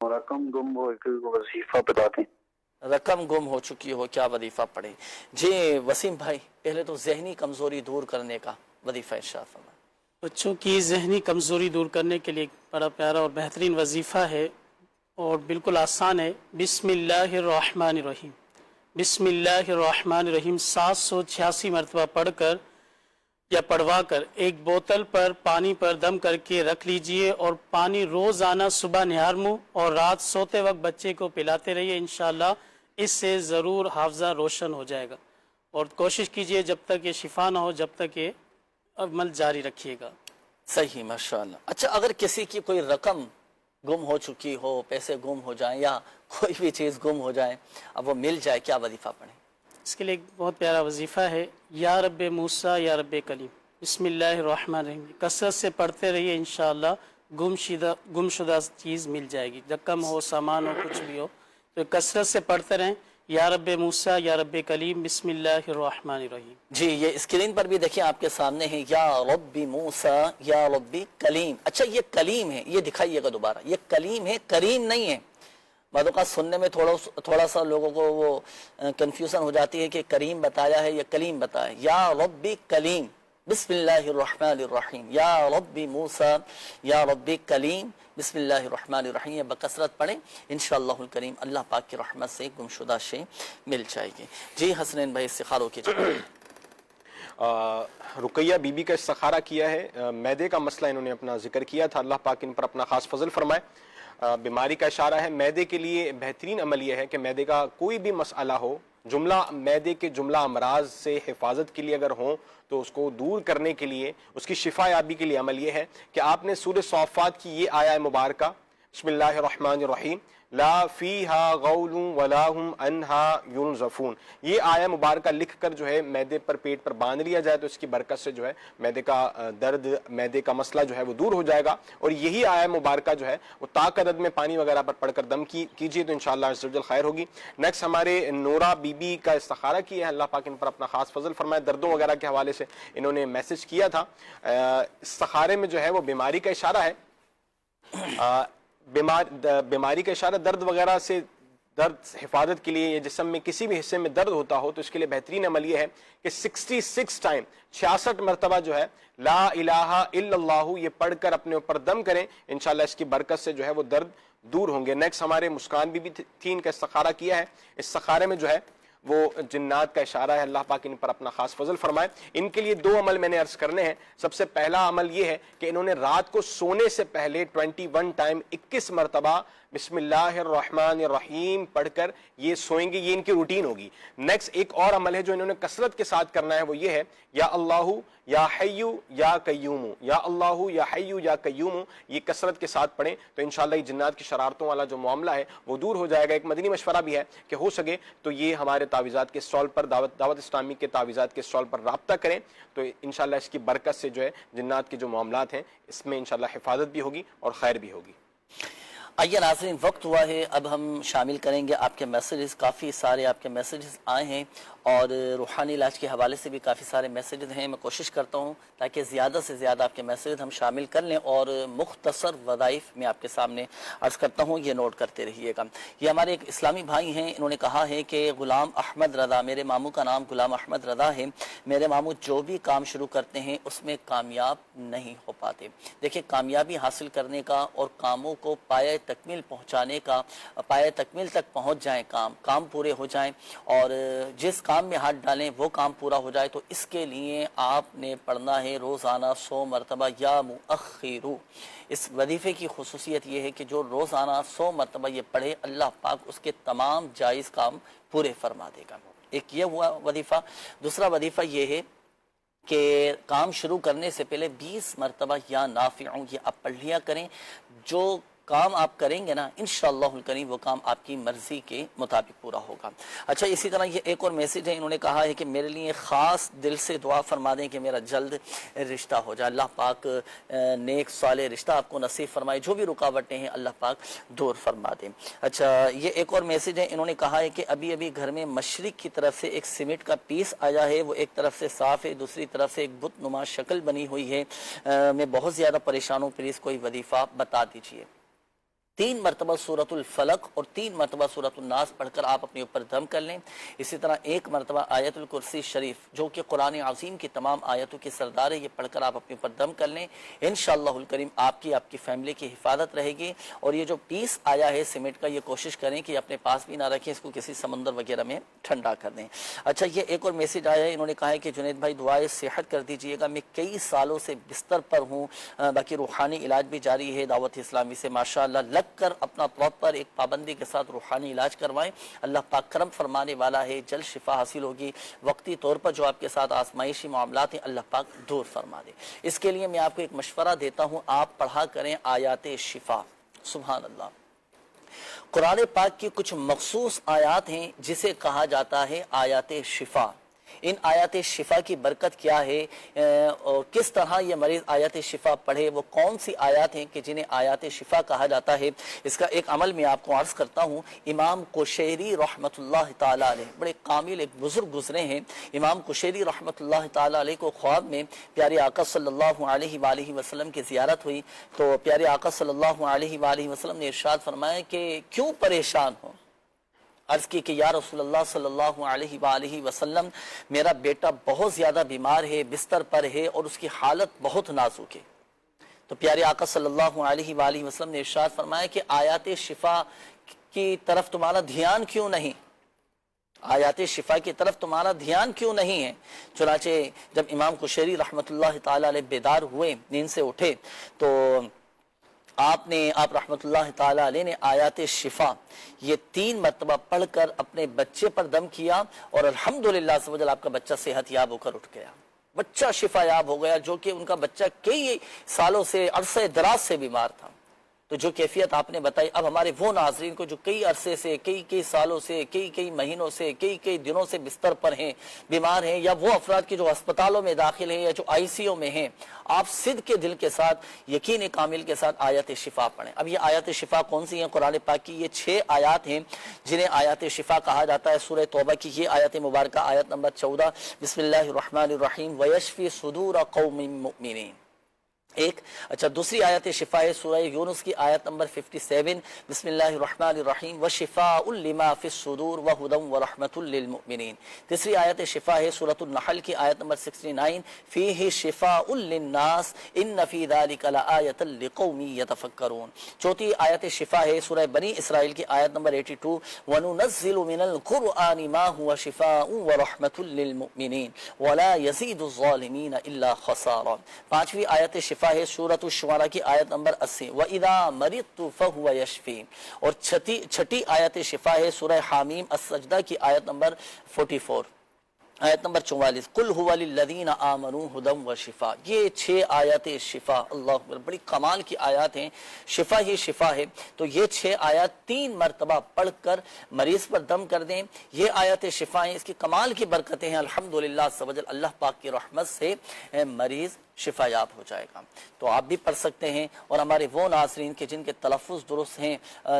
رقم گم ہو وظیفہ بتاتے ہیں. رقم گم ہو چکی ہو, کیا وظیفہ پڑھے؟ جی وسیم بھائی پہلے تو ذہنی کمزوری دور کرنے کا وظیفہ ارشاد فرمائیں. بچوں کی ذہنی کمزوری دور کرنے کے لیے بڑا پیارا اور بہترین وظیفہ ہے اور بالکل آسان ہے. بسم اللہ الرحمن الرحیم. بسم اللہ الرحمن الرحیم 786 مرتبہ پڑھ کر یا پڑھوا کر ایک بوتل پر پانی پر دم کر کے رکھ لیجئے, اور پانی روزانہ صبح نہار منہ اور رات سوتے وقت بچے کو پلاتے رہیے. انشاءاللہ اس سے ضرور حافظہ روشن ہو جائے گا, اور کوشش کیجئے جب تک یہ شفا نہ ہو جب تک یہ عمل جاری رکھیے گا. صحیح ماشاءاللہ. اچھا اگر کسی کی کوئی رقم گم ہو چکی ہو, پیسے گم ہو جائیں یا کوئی بھی چیز گم ہو جائے, اب وہ مل جائے, کیا وظیفہ پڑھیں؟ اس کے لیے ایک بہت پیارا وظیفہ ہے. یا رب موسیٰ یا رب کلیم. بسم اللہ الرحمن الرحیم کثرت سے پڑھتے رہیے, انشاءاللہ گم شدہ چیز مل جائے گی. رقم ہو, سامان ہو, کچھ بھی ہو, تو کثرت سے پڑھتے رہیں. یا رب موسیٰ یا رب کلیم بسم اللہ الرحمن الرحیم. جی یہ اسکرین پر بھی دیکھیں آپ کے سامنے ہے, یا رب موسیٰ یا رب کلیم. اچھا یہ کلیم ہے, یہ دکھائیے گا دوبارہ, یہ کلیم ہے, کریم نہیں ہے. بعض اوقات سننے میں تھوڑا سا لوگوں کو وہ کنفیوژن ہو جاتی ہے کہ کریم بتایا ہے یا کلیم بتایا ہے. یا رب کلیم بسم اللہ الرحمن الرحیم. یا رب موسیٰ یا رب کلیم بسم اللہ الرحمن الرحیم. یہ بکثرت پڑھیں, انشاءاللہ الکریم اللہ پاک کی رحمت سے گمشدہ شے مل جائے گی. جی حسنین بھائی استخاروں کی جگہ رقیہ بی بی کا استخارہ کیا ہے, معدے کا مسئلہ انہوں نے اپنا ذکر کیا تھا, اللہ پاک ان پر اپنا خاص فضل فرمائے. بیماری کا اشارہ ہے. معدے کے لیے بہترین عمل یہ ہے کہ معدے کا کوئی بھی مسئلہ ہو, معدے کے جملہ امراض سے حفاظت کے لیے اگر ہوں تو اس کو دور کرنے کے لیے, اس کی شفا یابی کے لیے عمل یہ ہے کہ آپ نے سورہ صافات کی یہ آیہ مبارکہ بسم اللہ الرحمن الرحیم لا فیہا غول ولا ہم عنہا ینزفون, یہ آیہ مبارکہ لکھ کر جو ہے معدے پر, پیٹ پر باندھ لیا جائے تو اس کی برکت سے جو ہے معدے کا درد, معدے کا مسئلہ جو ہے وہ دور ہو جائے گا. اور یہی آیہ مبارکہ جو ہے وہ طاق عدد میں پانی وغیرہ پر پڑھ کر دم کیجیے تو انشاءاللہ عز و جل خیر ہوگی. نیکسٹ ہمارے نورا بی بی کا استخارہ کیا ہے, اللہ پاک ان پر اپنا خاص فضل فرمائے. دردوں وغیرہ کے حوالے سے انہوں نے میسج کیا تھا. استخارے میں جو ہے وہ بیماری کا اشارہ ہے, بیماری کا اشارہ درد وغیرہ سے, درد حفاظت کے لیے یا جسم میں کسی بھی حصے میں درد ہوتا ہو تو اس کے لیے بہترین عمل یہ ہے کہ 66 ٹائم 66 مرتبہ جو ہے لا الہ الا اللہ یہ پڑھ کر اپنے اوپر دم کریں, انشاءاللہ اس کی برکت سے جو ہے وہ درد دور ہوں گے. نیکسٹ ہمارے مسکان بی بی تھی, ان کا استخارہ کیا ہے. اس استخارے میں جو ہے وہ جنات کا اشارہ ہے, اللہ پاک ان پر اپنا خاص فضل فرمائے. ان کے لیے 2 عمل میں نے عرض کرنے ہیں. سب سے پہلا عمل یہ ہے کہ انہوں نے رات کو سونے سے پہلے 21 ٹائم 21 مرتبہ بسم اللہ الرحمن الرحیم پڑھ کر یہ سوئیں گے, یہ ان کی روٹین ہوگی. نیکسٹ ایک اور عمل ہے جو انہوں نے کثرت کے ساتھ کرنا ہے, وہ یہ ہے یا اللہ یا حیو یا قیوم, یا اللہ یا حیو یا قیوم, یہ کثرت کے ساتھ پڑھیں تو انشاءاللہ یہ جنات کی شرارتوں والا جو معاملہ ہے وہ دور ہو جائے گا. ایک مدنی مشورہ بھی ہے کہ ہو سکے تو یہ ہمارے تعویذات کے اسٹال پر, دعوت اسلامی کے تعویذات کے اسٹال پر رابطہ کریں تو انشاءاللہ اس کی برکت سے جو ہے جنات کے جو معاملات ہیں اس میں انشاءاللہ حفاظت بھی ہوگی اور خیر بھی ہوگی. آئیے ناظرین، وقت ہوا ہے، اب ہم شامل کریں گے آپ کے میسیجز. کافی سارے آپ کے میسیجز آئے ہیں اور روحانی علاج کے حوالے سے بھی کافی سارے میسیجز ہیں. میں کوشش کرتا ہوں تاکہ زیادہ سے زیادہ آپ کے میسیجز ہم شامل کر لیں اور مختصر وظائف میں آپ کے سامنے عرض کرتا ہوں، یہ نوٹ کرتے رہیے گا. یہ ہمارے ایک اسلامی بھائی ہیں، انہوں نے کہا ہے کہ غلام احمد رضا، میرے ماموں کا نام غلام احمد رضا ہے. میرے ماموں جو بھی کام شروع کرتے ہیں اس میں کامیاب نہیں ہو پاتے. دیکھیں، کامیابی حاصل کرنے کا اور کاموں کو پایہ تکمیل پہنچانے کا، پایہ تکمیل تک پہنچ جائیں، کام پورے ہو جائیں اور جس کام میں ہاتھ ڈالیں وہ کام پورا ہو جائے، تو اس کے لیے آپ نے پڑھنا ہے روزانہ 100 مرتبہ یا مؤخرو. اس وظیفے کی خصوصیت یہ ہے کہ جو روزانہ 100 مرتبہ یہ پڑھے، اللہ پاک اس کے تمام جائز کام پورے فرما دے گا. ایک یہ ہوا وظیفہ. دوسرا وظیفہ یہ ہے کہ کام شروع کرنے سے پہلے 20 مرتبہ یا نافعوں یہ آپ پڑھ لیا کریں. جو کام آپ کریں گے نا انشاءاللہ الکریم وہ کام آپ کی مرضی کے مطابق پورا ہوگا. اچھا، اسی طرح یہ ایک اور میسیج ہے، انہوں نے کہا ہے کہ میرے لیے خاص دل سے دعا فرما دیں کہ میرا جلد رشتہ ہو جائے. اللہ پاک نیک صالح رشتہ آپ کو نصیب فرمائے، جو بھی رکاوٹیں ہیں اللہ پاک دور فرما دیں. اچھا، یہ ایک اور میسیج ہے، انہوں نے کہا ہے کہ ابھی گھر میں مشرق کی طرف سے ایک سیمنٹ کا پیس آیا ہے، وہ ایک طرف سے صاف ہے، دوسری طرف سے ایک بت نما شکل بنی ہوئی ہے. میں بہت زیادہ پریشان ہوں، پلیز کوئی وظیفہ بتا دیجیے. 3 مرتبہ سورۃ الفلق اور 3 مرتبہ سورۃ الناس پڑھ کر آپ اپنے اوپر دم کر لیں. اسی طرح 1 مرتبہ آیت الکرسی شریف جو کہ قرآن عظیم کی تمام آیتوں کی سردار ہے، یہ پڑھ کر آپ اپنے اوپر دم کر لیں. انشاءاللہ الکریم آپ کی فیملی کی حفاظت رہے گی. اور یہ جو پیس آیا ہے سیمنٹ کا، یہ کوشش کریں کہ اپنے پاس بھی نہ رکھیں، اس کو کسی سمندر وغیرہ میں ٹھنڈا کر دیں. اچھا، یہ ایک اور میسیج آیا ہے، انہوں نے کہا ہے کہ جنید بھائی دعائے صحت کر دیجئے گا. میں کئی سالوں سے بستر پر ہوں، باقی روحانی علاج بھی جاری ہے دعوت اسلامی سے. ماشاءاللہ لگ کر اپنا طور پر ایک پابندی کے ساتھ روحانی علاج کروائیں. اللہ پاک کرم فرمانے والا ہے، جلد شفا حاصل ہوگی. وقتی طور پر جو آپ کے ساتھ آزمائشی معاملات ہیں اللہ پاک دور فرما دے. اس کے لیے میں آپ کو ایک مشورہ دیتا ہوں، آپ پڑھا کریں آیات شفا. سبحان اللہ. قرآن پاک کی کچھ مخصوص آیات ہیں جسے کہا جاتا ہے آیات شفا. ان آیات شفا کی برکت کیا ہے اور کس طرح یہ مریض آیات شفا پڑھے، وہ کون سی آیات ہیں کہ جنہیں آیات شفا کہا جاتا ہے، اس کا ایک عمل میں آپ کو عرض کرتا ہوں. امام قشیری رحمت اللہ تعالیٰ علیہ بڑے کامل ایک بزرگ گزرے ہیں. امام قشیری رحمت اللہ تعالیٰ علیہ کو خواب میں پیارے آقا صلی اللہ علیہ وآلہ وسلم کی زیارت ہوئی تو پیارے آقا صلی اللہ علیہ وآلہ وسلم نے ارشاد فرمایا کہ کیوں پریشان ہو. عرض کی کہ یا رسول اللہ صلی اللہ علیہ وآلہ وسلم، میرا بیٹا بہت زیادہ بیمار ہے، بستر پر ہے اور اس کی حالت بہت نازک ہے. تو پیارے آقا صلی اللہ علیہ وآلہ وسلم نے ارشاد فرمایا کہ آیات شفا کی طرف تمہارا دھیان کیوں نہیں، آیات شفا کی طرف تمہارا دھیان کیوں نہیں ہے. چنانچہ جب امام قشیری رحمت اللہ تعالی علیہ بیدار ہوئے، نیند سے اٹھے، تو آپ رحمت اللہ تعالی علیہ نے آیات شفا یہ 3 مرتبہ پڑھ کر اپنے بچے پر دم کیا اور الحمدللہ سبحان آپ کا بچہ صحت یاب ہو کر اٹھ گیا. بچہ شفا یاب ہو گیا، جو کہ ان کا بچہ کئی سالوں سے عرصہ دراز سے بیمار تھا. تو جو کیفیت آپ نے بتائی، اب ہمارے وہ ناظرین کو جو کئی عرصے سے، کئی سالوں سے، کئی مہینوں سے، کئی دنوں سے بستر پر ہیں، بیمار ہیں، یا وہ افراد کی جو ہسپتالوں میں داخل ہیں یا جو ICU میں ہیں، آپ صدق کے دل کے ساتھ، یقین کامل کے ساتھ آیات شفا پڑھیں. اب یہ آیات شفا کون سی ہیں؟ قرآن پاک کی یہ 6 آیات ہیں جنہیں آیات شفا کہا جاتا ہے. سورہ توبہ کی یہ آیت مبارکہ، آیت نمبر 14، بسم اللہ الرحمن الرحیم وَيَشْفِي صُدُورَ قَوْمٍ مُؤْمِنِينَ. ایک. اچھا، دوسری آیت شفا ہے سورہ یونس کی آیت نمبر 57، بسم اللہ الرحمن الرحیم وَشِفَاءٌ لِمَا فِي الصُّدُورِ وَهُدًى وَرَحْمَةٌ لِلْمُؤْمِنِينَ. تیسری آیت شفا ہے سورۃ النحل کی آیت نمبر 69، فِيهِ شِفَاءٌ لِلنَّاسِ إِنَّ فِي ذَلِكَ لَآيَةً لِقَوْمٍ يَتَفَكَّرُونَ. چوتھی آیت شفا ہے سورہ بنی اسرائیل کی آیت نمبر 82، وَنُنَزِّلُ مِنَ الْقُرْآنِ مَا هُوَ شِفَاءٌ وَرَحْمَةٌ لِلْمُؤْمِنِينَ وَلَا يَزِيدُ الظَّالِمِينَ إِلَّا خَسَارًا. پانچویں آیت شفا ہے سورۃ الشعراء کی آیت نمبر 80، وَإِذَا مَرِضْتُ فَهُوَ يَشْفِينِ. اور چھٹی آیت شفا ہے سورہ حامیم السجدہ کی آیت نمبر 44، آیت نمبر 44، قُلْ هُوَ لِلَّذِينَ آمَنُوا هُدًى وَشِفَاء. یہ 6 آیات شفا، اللہ اکبر، بڑی کمال کی آیات ہیں. شفا ہی شفا ہے. تو یہ 6 آیات 3 مرتبہ پڑھ کر مریض پر دم کر دیں. یہ آیات شفا ہیں، اس کی کمال کی برکتیں ہیں. الحمدللہ سبحان اللہ پاک کی رحمت سے مریض شفا یاب ہو جائے گا۔ تو آپ بھی پڑھ سکتے ہیں، اور ہمارے وہ ناظرین کے جن کے تلفظ درست ہیں،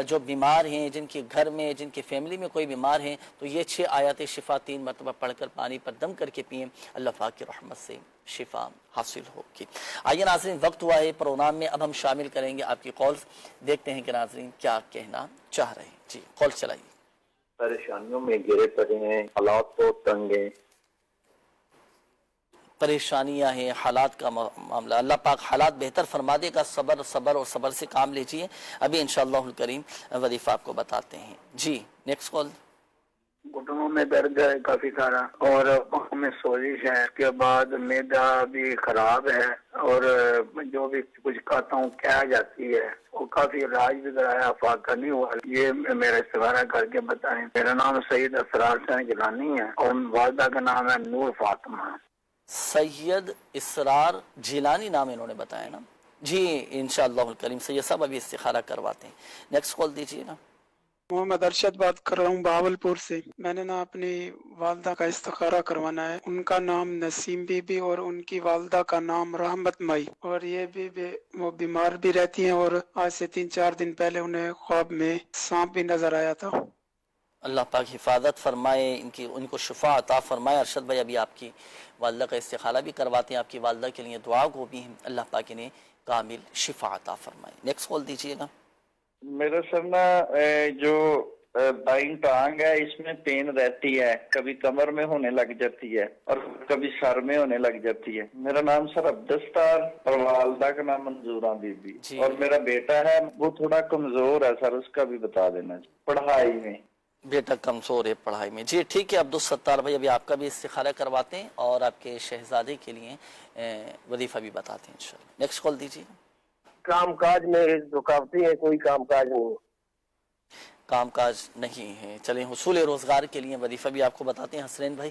جو بیمار ہیں، جن کے گھر میں، جن کی فیملی میں کوئی بیمار ہیں، تو یہ 6 آیات شفا 3 مرتبہ پڑھ کر پانی پر دم کر کے پئیں، اللہ پاک کی رحمت سے شفا حاصل ہوگی۔ آئیے ناظرین، وقت ہوا ہے پروگرام میں، اب ہم شامل کریں گے آپ کی کالز، دیکھتے ہیں کہ ناظرین کیا کہنا چاہ رہے ہیں۔ جی کال چلائیے۔ پریشانیوں میں گرے پڑے ہیں، حالات تو تنگ ہیں، پریشانیاں ہیں، حالات کا معاملہ، اللہ پاک حالات بہتر فرما دے گا۔ صبر اور صبر سے کام لیجئے۔ ابھی انشاءاللہ الکریم وظیفہ آپ کو بتاتے ہیں۔ جی نیکسٹ کال۔ گھٹنوں میں درد ہے کافی سارا، اور آنکھوں میں سوزش ہے، اس کے بعد معدہ بھی خراب ہے، اور جو بھی کچھ کھاتا ہوں کیا جاتی ہے، وہ کافی علاج بھی کرایا، فاقہ نہیں ہوا۔ یہ میرا استخارہ کر کے بتائیں۔ میرا نام سید اسرار حسین گیلانی ہے، اور والدہ کا نام ہے نور فاطمہ۔ سید اسرار جیلانی نام انہوں نے بتایا نا؟ جی انشاءاللہ الکریم سید صاحب ابھی استخارہ کرواتے ہیں۔ نیکسٹ کال دیجیے نا۔ محمد ارشد بات کر رہا ہوں بہاولپور سے۔ میں نے نا اپنی والدہ کا استخارہ کروانا ہے۔ ان کا نام نسیم بی بی اور ان کی والدہ کا نام رحمت مئی، اور یہ بھی وہ بیمار بھی رہتی ہیں، اور آج سے 3-4 دن پہلے انہیں خواب میں سانپ بھی نظر آیا تھا۔ اللہ پاک حفاظت فرمائے، ان کو شفا عطا فرمائے۔ ارشد بھائی ابھی آپ کی والدہ کا استخارہ بھی کرواتے ہیں، آپ کی والدہ کے لیے دعا گو بھی ہیں، اللہ پاک انہیں کامل شفا عطا فرمائے۔ نیکسٹ کال دیجیے گا۔ میرا سر نا جو بائیں ٹانگ ہے اس میں پین رہتی ہے، کبھی کمر میں ہونے لگ جاتی ہے اور کبھی سر میں ہونے لگ جاتی ہے۔ میرا نام سر عبدالستار اور والدہ کا نام منظورہ بی بی، اور میرا بیٹا ہے وہ تھوڑا کمزور ہے سر، اس کا بھی بتا دینا پڑھائی میں۔ بیٹا کمزور ہے پڑھائی میں، جی ٹھیک ہے عبدالستار بھائی ابھی آپ کا بھی استخارہ کرواتے ہیں اور آپ کے شہزادے کے لیے وظیفہ بھی بتاتے ہیں انشاءاللہ۔ نیکسٹ کال دیجیے۔ کام کاج میں رکاوٹیں ہیں، کوئی کام کاج نہیں، کام کاج نہیں ہے، چلیں حصول روزگار کے لیے وظیفہ بھی آپ کو بتاتے ہیں حسنین بھائی،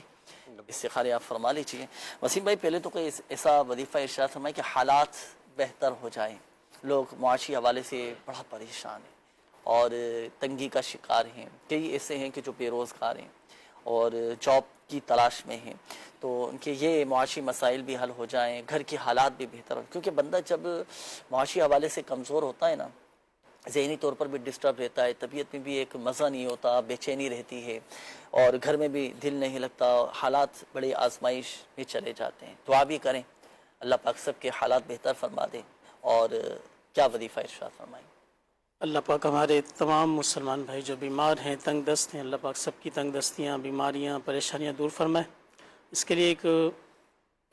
استخارے آپ فرما لیجیے۔ وسیم بھائی پہلے تو کوئی ایسا وظیفہ ارشاد فرمائے کہ حالات بہتر ہو جائیں، لوگ معاشی حوالے سے بڑا پریشان ہیں اور تنگی کا شکار ہیں، کئی ایسے ہیں کہ جو بے روزگار ہیں اور جاب کی تلاش میں ہیں، تو ان کے یہ معاشی مسائل بھی حل ہو جائیں، گھر کے حالات بھی بہتر ہو، کیونکہ بندہ جب معاشی حوالے سے کمزور ہوتا ہے نا، ذہنی طور پر بھی ڈسٹرب رہتا ہے، طبیعت میں بھی ایک مزہ نہیں ہوتا، بے چینی رہتی ہے، اور گھر میں بھی دل نہیں لگتا، حالات بڑے آزمائش میں چلے جاتے ہیں۔ دعا بھی کریں اللہ پاک سب کے حالات بہتر فرما دے۔ اور کیا وظیفہ ارشاد فرمائیں؟ اللہ پاک ہمارے تمام مسلمان بھائی جو بیمار ہیں، تنگ دست ہیں، اللہ پاک سب کی تنگ دستیاں، بیماریاں، پریشانیاں دور فرمائے۔ اس کے لیے ایک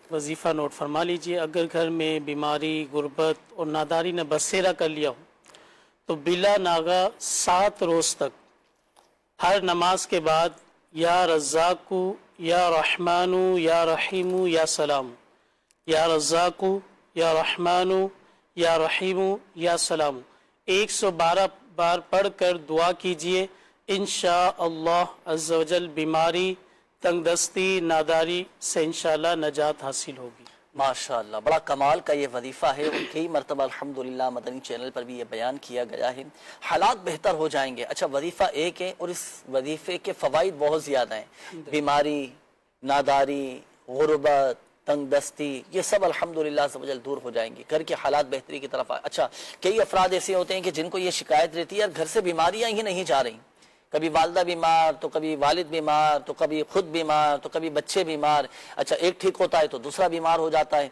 وظیفہ نوٹ فرما لیجئے۔ اگر گھر میں بیماری، غربت اور ناداری نے بسیرا کر لیا ہو تو بلا ناغہ 7 روز تک ہر نماز کے بعد یا رزاقو یا رحمانو یا رحیمو یا سلام، یا رزاقو یا رحمانو یا رحیمو یا سلام 112 بار پڑھ کر دعا کیجئے، انشاءاللہ عز و جل بیماری، تنگ دستی، ناداری سے انشاءاللہ نجات حاصل ہوگی۔ ماشاءاللہ بڑا کمال کا یہ وظیفہ ہے، اور کئی مرتبہ الحمدللہ مدنی چینل پر بھی یہ بیان کیا گیا ہے، حالات بہتر ہو جائیں گے۔ اچھا وظیفہ ایک ہے اور اس وظیفے کے فوائد بہت زیادہ ہیں، بیماری، ناداری، غربت، تنگ دستی، یہ سب الحمدللہ عز و جل دور ہو جائیں گے، گھر کے حالات بہتری کی طرف آئے۔ اچھا کئی افراد ایسے ہوتے ہیں کہ جن کو یہ شکایت رہتی ہے یار گھر سے بیماریاں ہی نہیں جا رہی، کبھی والدہ بیمار تو کبھی والد بیمار تو کبھی خود بیمار تو کبھی بچے بیمار، اچھا ایک ٹھیک ہوتا ہے تو دوسرا بیمار ہو جاتا ہے۔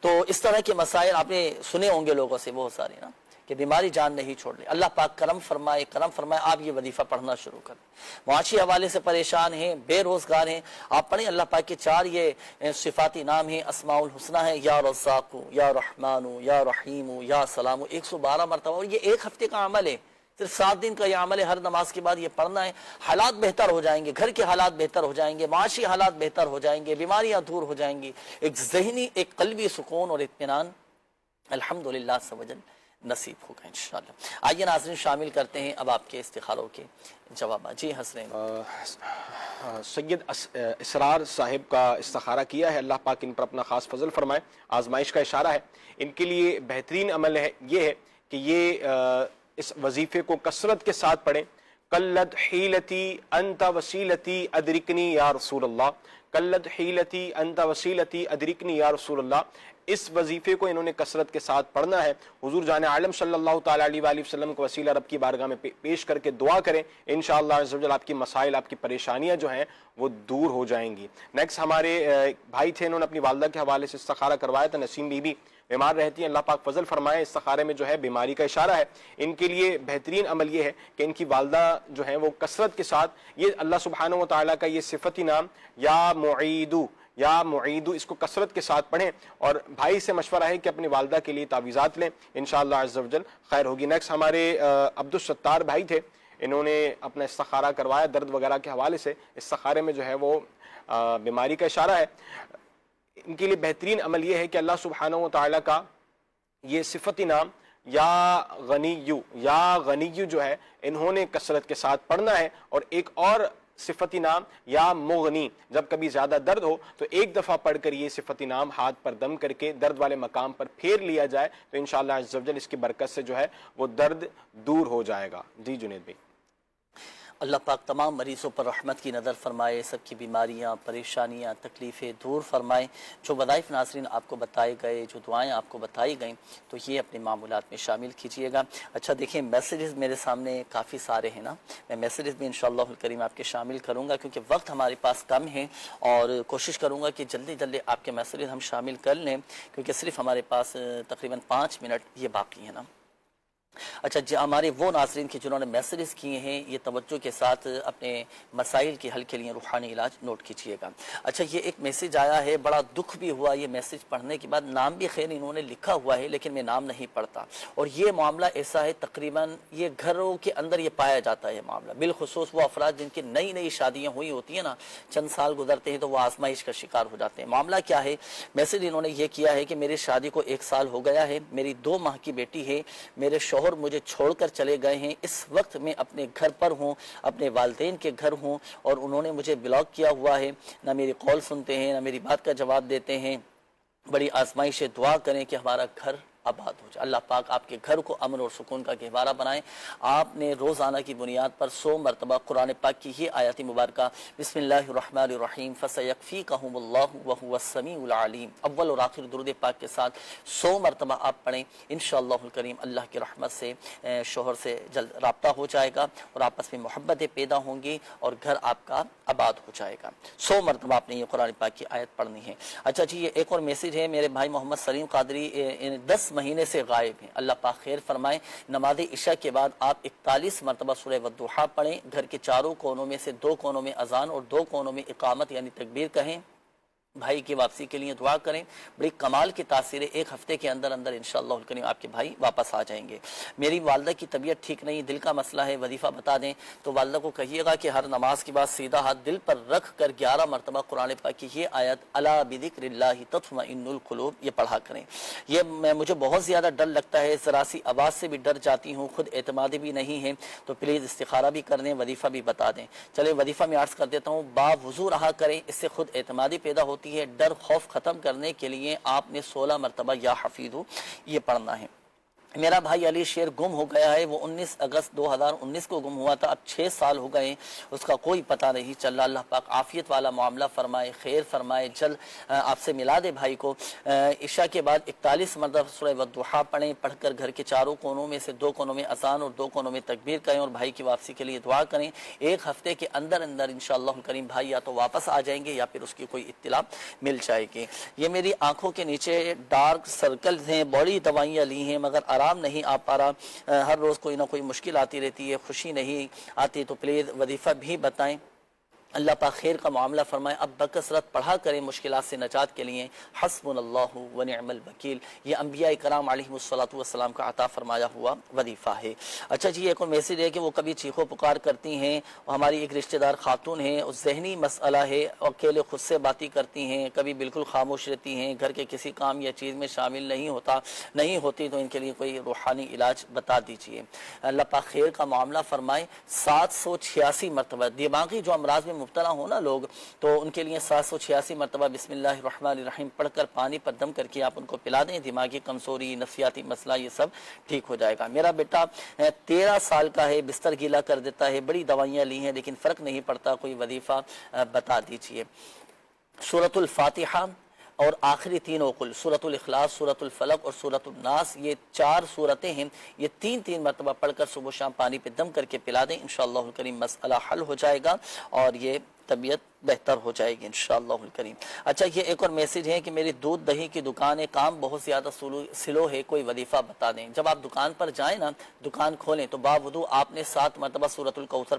تو اس طرح کے مسائل آپ نے سنے ہوں گے لوگوں سے بہت سارے نا، کہ بیماری جان نہیں چھوڑ لے۔ اللہ پاک کرم فرمائے، کرم فرمائے، آپ یہ وظیفہ پڑھنا شروع کریں۔ معاشی حوالے سے پریشان ہیں، بے روزگار ہیں، آپ پڑھیں اللہ پاک کے 4 یہ صفاتی نام ہیں، اسماء الحسنہ ہیں، یا رزاق، یا رحمان، یا رحیم، یا سلام، 112 مرتبہ، اور یہ ایک ہفتے کا عمل ہے، صرف 7 دن کا یہ عمل ہے، ہر نماز کے بعد یہ پڑھنا ہے۔ حالات بہتر ہو جائیں گے، گھر کے حالات بہتر ہو جائیں گے، معاشی حالات بہتر ہو جائیں گے، بیماریاں دور ہو جائیں گی، ایک ذہنی، ایک قلبی سکون اور اطمینان الحمدللہ سبحان نصیب ہوگا انشاءاللہ۔ آئیے ناظرین شامل کرتے ہیں اب آپ کے استخاروں کے جوابات۔ جی حسنین سید اسرار صاحب کا استخارہ کیا ہے، اللہ پاک ان پر اپنا خاص فضل فرمائے، آزمائش کا اشارہ ہے۔ ان کے لیے بہترین عمل ہے یہ ہے کہ یہ اس وظیفے کو کثرت کے ساتھ پڑھیں۔ قلت حیلتی انت وسیلتی ادرکنی یا رسول اللہ، قلت حیلتی انت وسیلتی ادرکنی یا رسول اللہ اس وظیفے کو انہوں نے کثرت کے ساتھ پڑھنا ہے. حضور جان عالم صلی اللہ تعالی علیہ وآلہ وسلم کو وسیلہ رب کی بارگاہ میں پیش کر کے دعا کریں, انشاءاللہ عز و جل آپ کی مسائل, آپ کی پریشانیاں جو ہیں وہ دور ہو جائیں گی. نیکسٹ ہمارے بھائی تھے, انہوں نے اپنی والدہ کے حوالے سے استخارہ کروایا تھا. نسیم بی بی بیمار رہتی ہیں, اللہ پاک فضل فرمائے. استخارے میں جو ہے بیماری کا اشارہ ہے. ان کے لیے بہترین عمل یہ ہے کہ ان کی والدہ جو ہیں وہ کثرت کے ساتھ یہ اللہ سبحانہ و تعالیٰ کا یہ صفتی نام یا معیدو اس کو کثرت کے ساتھ پڑھیں, اور بھائی سے مشورہ ہے کہ اپنی والدہ کے لیے تعویذات لیں, انشاءاللہ عز و جل خیر ہوگی. نیکسٹ ہمارے عبدالستار بھائی تھے, انہوں نے اپنا استخارہ کروایا درد وغیرہ کے حوالے سے. استخارے میں جو ہے وہ بیماری کا اشارہ ہے. ان کے لیے بہترین عمل یہ ہے کہ اللہ سبحانہ و تعالیٰ کا یہ صفتی نام یا غنیو جو ہے انہوں نے کثرت کے ساتھ پڑھنا ہے, اور ایک اور صفتی نام یا مغنی, جب کبھی زیادہ درد ہو تو ایک دفعہ پڑھ کر یہ صفتی نام ہاتھ پر دم کر کے درد والے مقام پر پھیر لیا جائے تو انشاءاللہ عز و جل اس کی برکت سے جو ہے وہ درد دور ہو جائے گا. جی جنید بھائی. اللہ پاک تمام مریضوں پر رحمت کی نظر فرمائے, سب کی بیماریاں, پریشانیاں, تکلیفیں دور فرمائے. جو وظائف ناظرین آپ کو بتائے گئے, جو دعائیں آپ کو بتائی گئیں, تو یہ اپنے معمولات میں شامل کیجئے گا. اچھا دیکھیں, میسیجز میرے سامنے کافی سارے ہیں نا, میں میسیجز بھی انشاءاللہ الکریم آپ کے شامل کروں گا کیونکہ وقت ہمارے پاس کم ہے, اور کوشش کروں گا کہ جلدی جلدی آپ کے میسیجز ہم شامل کر لیں کیونکہ صرف ہمارے پاس تقریباً 5 منٹ یہ باقی ہے نا. اچھا جی, ہمارے وہ ناظرین کی جنہوں نے میسیجز کیے ہیں یہ توجہ کے ساتھ اپنے مسائل کے حل کے لیے روحانی علاج نوٹ کیجئے گا. اچھا یہ ایک میسیج آیا ہے, بڑا دکھ بھی ہوا یہ میسیج پڑھنے کے بعد. نام بھی خیر انہوں نے لکھا ہوا ہے لیکن میں نام نہیں پڑھتا, اور یہ معاملہ ایسا ہے تقریباً یہ گھروں کے اندر یہ پایا جاتا ہے معاملہ, بالخصوص وہ افراد جن کی نئی نئی شادیاں ہوئی ہوتی ہیں نا, چند سال گزرتے ہیں تو وہ آزمائش کا شکار ہو جاتے ہیں. معاملہ کیا ہے, میسیج انہوں نے یہ کیا ہے کہ میری شادی کو 1 سال ہو گیا ہے, میری 2 ماہ کی بیٹی ہے, میرے شوہر مجھے چھوڑ کر چلے گئے ہیں, اس وقت میں اپنے گھر پر ہوں, اپنے والدین کے گھر ہوں, اور انہوں نے مجھے بلاک کیا ہوا ہے, نہ میری قول سنتے ہیں نہ میری بات کا جواب دیتے ہیں. بڑی آزمائش ہے, دعا کریں کہ ہمارا گھر آباد ہو جائے. اللہ پاک آپ کے گھر کو امن اور سکون کا گہوارہ بنائیں. آپ نے روزانہ کی بنیاد پر 100 مرتبہ قرآن پاک کی یہ آیات مبارکہ بسم اللہ الرحمن الرحیم فسیکفیکہم اللہ وہو السمیع العلیم اول اور آخر درود پاک کے ساتھ 100 مرتبہ آپ پڑھیں. انشاءاللہ الکریم اللہ کی رحمت سے شوہر سے جلد رابطہ ہو جائے گا اور آپس میں محبتیں پیدا ہوں گی اور گھر آپ کا آباد ہو جائے گا. 100 مرتبہ آپ نے یہ قرآن پاک کی آیت پڑھنی ہے. اچھا جی, یہ ایک اور میسیج ہے, میرے بھائی محمد سلیم قادری 10 مہینے سے غائب ہیں, اللہ پاک خیر فرمائے. نماز عشاء کے بعد آپ 41 مرتبہ سورہ والضحیٰ پڑھیں, گھر کے چاروں کونوں میں سے 2 کونوں میں اذان اور 2 کونوں میں اقامت یعنی تکبیر کہیں. بھائی کی واپسی کے لیے دعا کریں. بڑی کمال کی تاثیر ہے, 1 ہفتے کے اندر اندر انشاءاللہ الکریم آپ کے بھائی واپس آ جائیں گے. میری والدہ کی طبیعت ٹھیک نہیں, دل کا مسئلہ ہے, وظیفہ بتا دیں. تو والدہ کو کہیے گا کہ ہر نماز کے بعد سیدھا ہاتھ دل پر رکھ کر 11 مرتبہ قرآن پاک کی یہ آیت الا بذکر اللہ تطمئن القلوب یہ پڑھا کریں. یہ مجھے بہت زیادہ ڈر لگتا ہے, ذرا سی آواز سے بھی ڈر جاتی ہوں, خود اعتمادی بھی نہیں ہے, تو پلیز استخارہ بھی کر دیں, وظیفہ بھی بتا دیں. چلے وظیفہ میں عرض کر دیتا ہوں, با وضو رہا کریں, اس سے خود اعتمادی پیدا ہوتی ہے. ڈر خوف ختم کرنے کے لیے آپ نے 16 مرتبہ یا حفیظو یہ پڑھنا ہے. میرا بھائی علی شیر گم ہو گیا ہے, وہ 19 اگست 2019 کو گم ہوا تھا, اب 6 سال ہو گئے, اس کا کوئی پتہ نہیں چل رہا. اللہ پاک عافیت والا معاملہ فرمائے, خیر فرمائے, جلد آپ سے ملا دے بھائی کو. عشاء کے بعد 41 مرتبہ سورہ والضحیٰ پڑھیں, پڑھ کر گھر کے چاروں کونوں میں سے 2 کونوں میں اذان اور 2 کونوں میں تکبیر کہیں اور بھائی کی واپسی کے لیے دعا کریں. 1 ہفتے کے اندر اندر انشاءاللہ الکریم بھائی یا تو واپس آ جائیں گے یا پھر اس کی کوئی اطلاع مل جائے گی. یہ میری آنکھوں کے نیچے ڈارک سرکلز ہیں, بڑی دوائیاں لی ہیں مگر آرام نہیں آ پا رہا, ہر روز کوئی نہ کوئی مشکل آتی رہتی ہے, خوشی نہیں آتی, تو پلیز وظیفہ بھی بتائیں. اللہ پاک خیر کا معاملہ فرمائے. اب بکثرت پڑھا کریں مشکلات سے نجات کے لیے حسبنا اللہ و نعم الوکیل. یہ انبیاء کرام علیہ الصلوۃ والسلام کا عطا فرمایا ہوا وظیفہ ہے. اچھا جی, ایک اور میسیج ہے کہ وہ کبھی چیخو پکار کرتی ہیں, ہماری ایک رشتہ دار خاتون ہیں, ذہنی مسئلہ ہے, اکیلے خود سے باتیں کرتی ہیں, کبھی بالکل خاموش رہتی ہیں, گھر کے کسی کام یا چیز میں شامل نہیں ہوتی, تو ان کے لیے کوئی روحانی علاج بتا دیجیے. اللہ پاک خیر کا معاملہ فرمائے. 786 مرتبہ دماغی جو امراض میں مبتلا ہونا لوگ, تو ان کے لیے 786 مرتبہ بسم اللہ الرحمن الرحیم پڑھ کر پانی پر دم کر کے آپ ان کو پلا دیں. دماغی کمزوری, نفسیاتی مسئلہ یہ سب ٹھیک ہو جائے گا. میرا بیٹا 13 سال کا ہے, بستر گیلا کر دیتا ہے, بڑی دوائیاں لی ہیں لیکن فرق نہیں پڑتا, کوئی وظیفہ بتا دیجئے. سورۃ الفاتحہ اور آخری تینوں کل سورۃ الاخلاص، سورۃ الفلق اور سورۃ الناس، یہ 4 صورتیں ہیں، یہ 3 مرتبہ پڑھ کر صبح شام پانی پہ دم کر کے پلا دیں، انشاءاللہ الکریم مسئلہ حل ہو جائے گا اور یہ طبیعت بہتر ہو جائے گی انشاءاللہ الکریم۔ اچھا یہ ایک اور میسیج ہے کہ میری دودھ دہی کی دکان ہے، کام بہت زیادہ سلو ہے، کوئی وظیفہ بتا دیں۔ جب آپ دکان پر جائیں نا، دکان کھولیں تو باوضو آپ نے 7 مرتبہ سورۃ الکوثر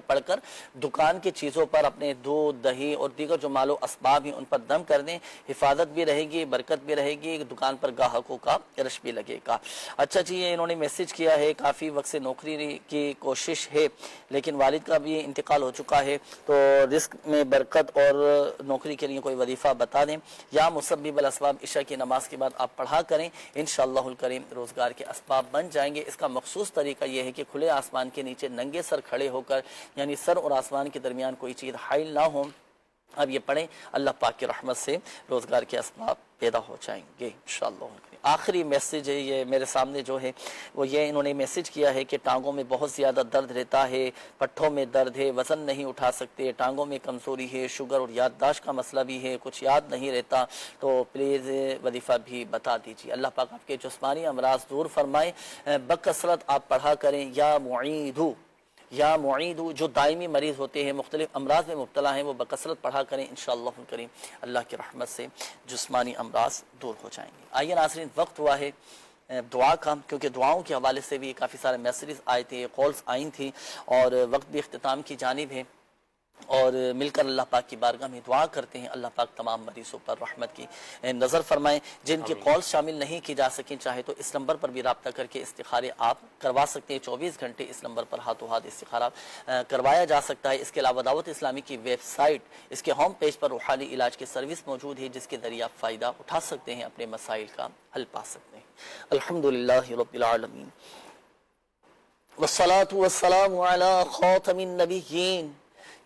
پڑھ کر دکان کی چیزوں پر اپنے دودھ دہی اور دیگر جو مال و اسباب ہیں ان پر دم کر دیں، حفاظت بھی رہے گی، برکت بھی رہے گی، دکان پر گاہکوں کا رش بھی لگے گا۔ اچھا جی یہ انہوں نے میسیج کیا ہے، کافی وقت سے نوکری کی کوشش ہے لیکن والد کا بھی انتقال ہو چکا ہے، تو رزق میں برکت اور نوکری کے لیے کوئی وظیفہ بتا دیں یا مسبب الاسباب عشاء کی نماز کے بعد آپ پڑھا کریں، انشاءاللہ الکریم روزگار کے اسباب بن جائیں گے۔ اس کا مخصوص طریقہ یہ ہے کہ کھلے آسمان کے نیچے ننگے سر کھڑے ہو کر، یعنی سر اور آسمان کے درمیان کوئی چیز حائل نہ ہو، اب یہ پڑھیں، اللہ پاک کی رحمت سے روزگار کے اسباب پیدا ہو جائیں گے انشاءاللہ الکریم۔ آخری میسیج ہے یہ میرے سامنے جو ہے وہ یہ انہوں نے میسیج کیا ہے کہ ٹانگوں میں بہت زیادہ درد رہتا ہے، پٹھوں میں درد ہے، وزن نہیں اٹھا سکتے، ٹانگوں میں کمزوری ہے، شوگر اور یادداشت کا مسئلہ بھی ہے، کچھ یاد نہیں رہتا، تو پلیز وظیفہ بھی بتا دیجیے۔ اللہ پاک آپ کے جسمانی امراض دور فرمائے، بکثرت آپ پڑھا کریں یا معیدو جو دائمی مریض ہوتے ہیں، مختلف امراض میں مبتلا ہیں، وہ بکثرت پڑھا کریں، انشاءاللہ الکریم اللہ کی رحمت سے جسمانی امراض دور ہو جائیں گے۔ آئیے ناظرین وقت ہوا ہے دعا کا، کیونکہ دعاؤں کے حوالے سے بھی کافی سارے میسیجز آئے تھے، کالز آئی تھی اور وقت بھی اختتام کی جانب ہے، اور مل کر اللہ پاک کی بارگاہ میں دعا کرتے ہیں اللہ پاک تمام مریضوں پر رحمت کی نظر فرمائیں۔ جن کی کال شامل نہیں کی جا سکیں چاہے تو اس نمبر پر بھی رابطہ کر کے استخارے آپ کروا سکتے ہیں، 24 گھنٹے اس نمبر پر ہاتھوں ہاتھ استخارہ کروایا جا سکتا ہے۔ اس کے علاوہ دعوت اسلامی کی ویب سائٹ، اس کے ہوم پیج پر روحانی علاج کی سروس موجود ہے جس کے ذریعے آپ فائدہ اٹھا سکتے ہیں، اپنے مسائل کا حل پا سکتے ہیں۔ الحمدللہ رب العالمین والصلاة والسلام علی خاتم النبیین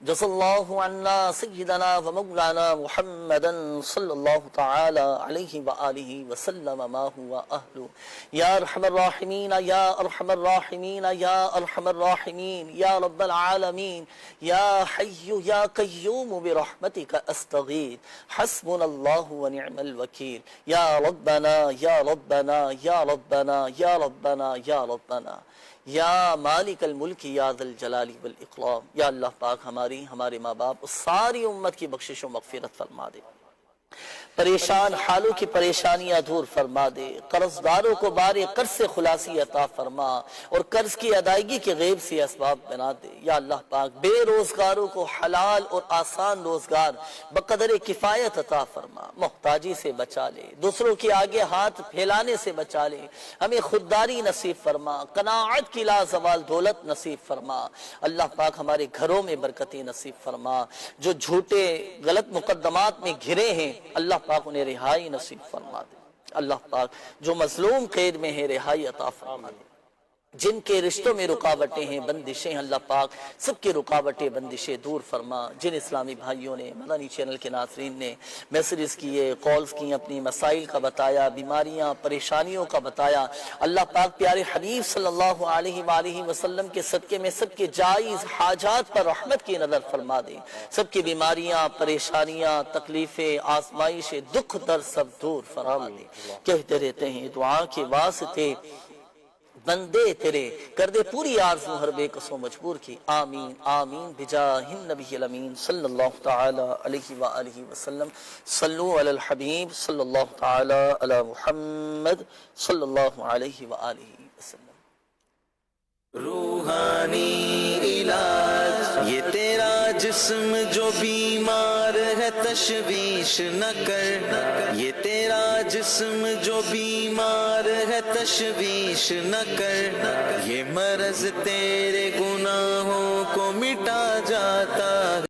جزا اللہ عنا سیدنا و مولانا محمدا صلی اللہ تعالی علیہ وآلہ وسلم ما هو اہلو یا ارحم الراحمین یا ارحم الراحمین یا ارحم الراحمین یا رب العالمین یا حی یا قیوم برحمتک استغیث حسبنا اللہ ونعم الوکیل یا ربنا یا ربنا یا ربنا یا ربنا یا ربنا یا مالک الملک یا ذا الجلال والاکرام۔ یا اللہ پاک ہمارے ماں باپ اور ساری امت کی بخشش و مغفرت فرما دے، پریشان حالوں کی پریشانیاں دور فرما دے، قرض داروں کو بار قرض سے خلاصی عطا فرما اور قرض کی ادائیگی کے غیب سے اسباب بنا دے۔ یا اللہ پاک بے روزگاروں کو حلال اور آسان روزگار بقدر کفایت عطا فرما، محتاجی سے بچا لے، دوسروں کے آگے ہاتھ پھیلانے سے بچا لے، ہمیں خودداری نصیب فرما، قناعت کی لازوال دولت نصیب فرما۔ اللہ پاک ہمارے گھروں میں برکتیں نصیب فرما، جو جھوٹے غلط مقدمات میں گھرے ہیں اللہ پاک انہیں رہائی نصیب فرما دے۔ اللہ پاک جو مظلوم قید میں ہے رہائی عطا فرما دے، جن کے رشتوں میں رکاوٹیں ہیں بندشیں اللہ پاک سب کی رکاوٹیں بندشیں دور فرما۔ جن اسلامی بھائیوں نے مدنی چینل کے ناظرین نے میسیجز کیے، کالز کی، اپنی مسائل کا بتایا، بیماریاں پریشانیوں کا بتایا، اللہ پاک پیارے حبیب صلی اللہ علیہ وآلہ وسلم کے صدقے میں سب کے جائز حاجات پر رحمت کی نظر فرما دے، سب کی بیماریاں پریشانیاں تکلیفیں آزمائشیں دکھ درد سب دور فرما دے۔ کہتے رہتے ہیں دعا کے واسطے بندے تیرے کر دے پوری آرزو ہر بے کس و مجبور کی، آمین آمین بجاہ النبی الامین صلی اللہ تعالی علیہ وآلہ وسلم۔ صلو علی الحبیب صلی اللہ تعالی علی محمد صلی اللہ علیہ وآلہ وسلم۔ روحانی علاج یہ تیرا جسم جو بیمار ہے تشویش نہ کر، یہ تیرا جسم جو بیمار ہے تشویش نہ کر، یہ مرض تیرے گناہوں کو مٹا جاتا ہے۔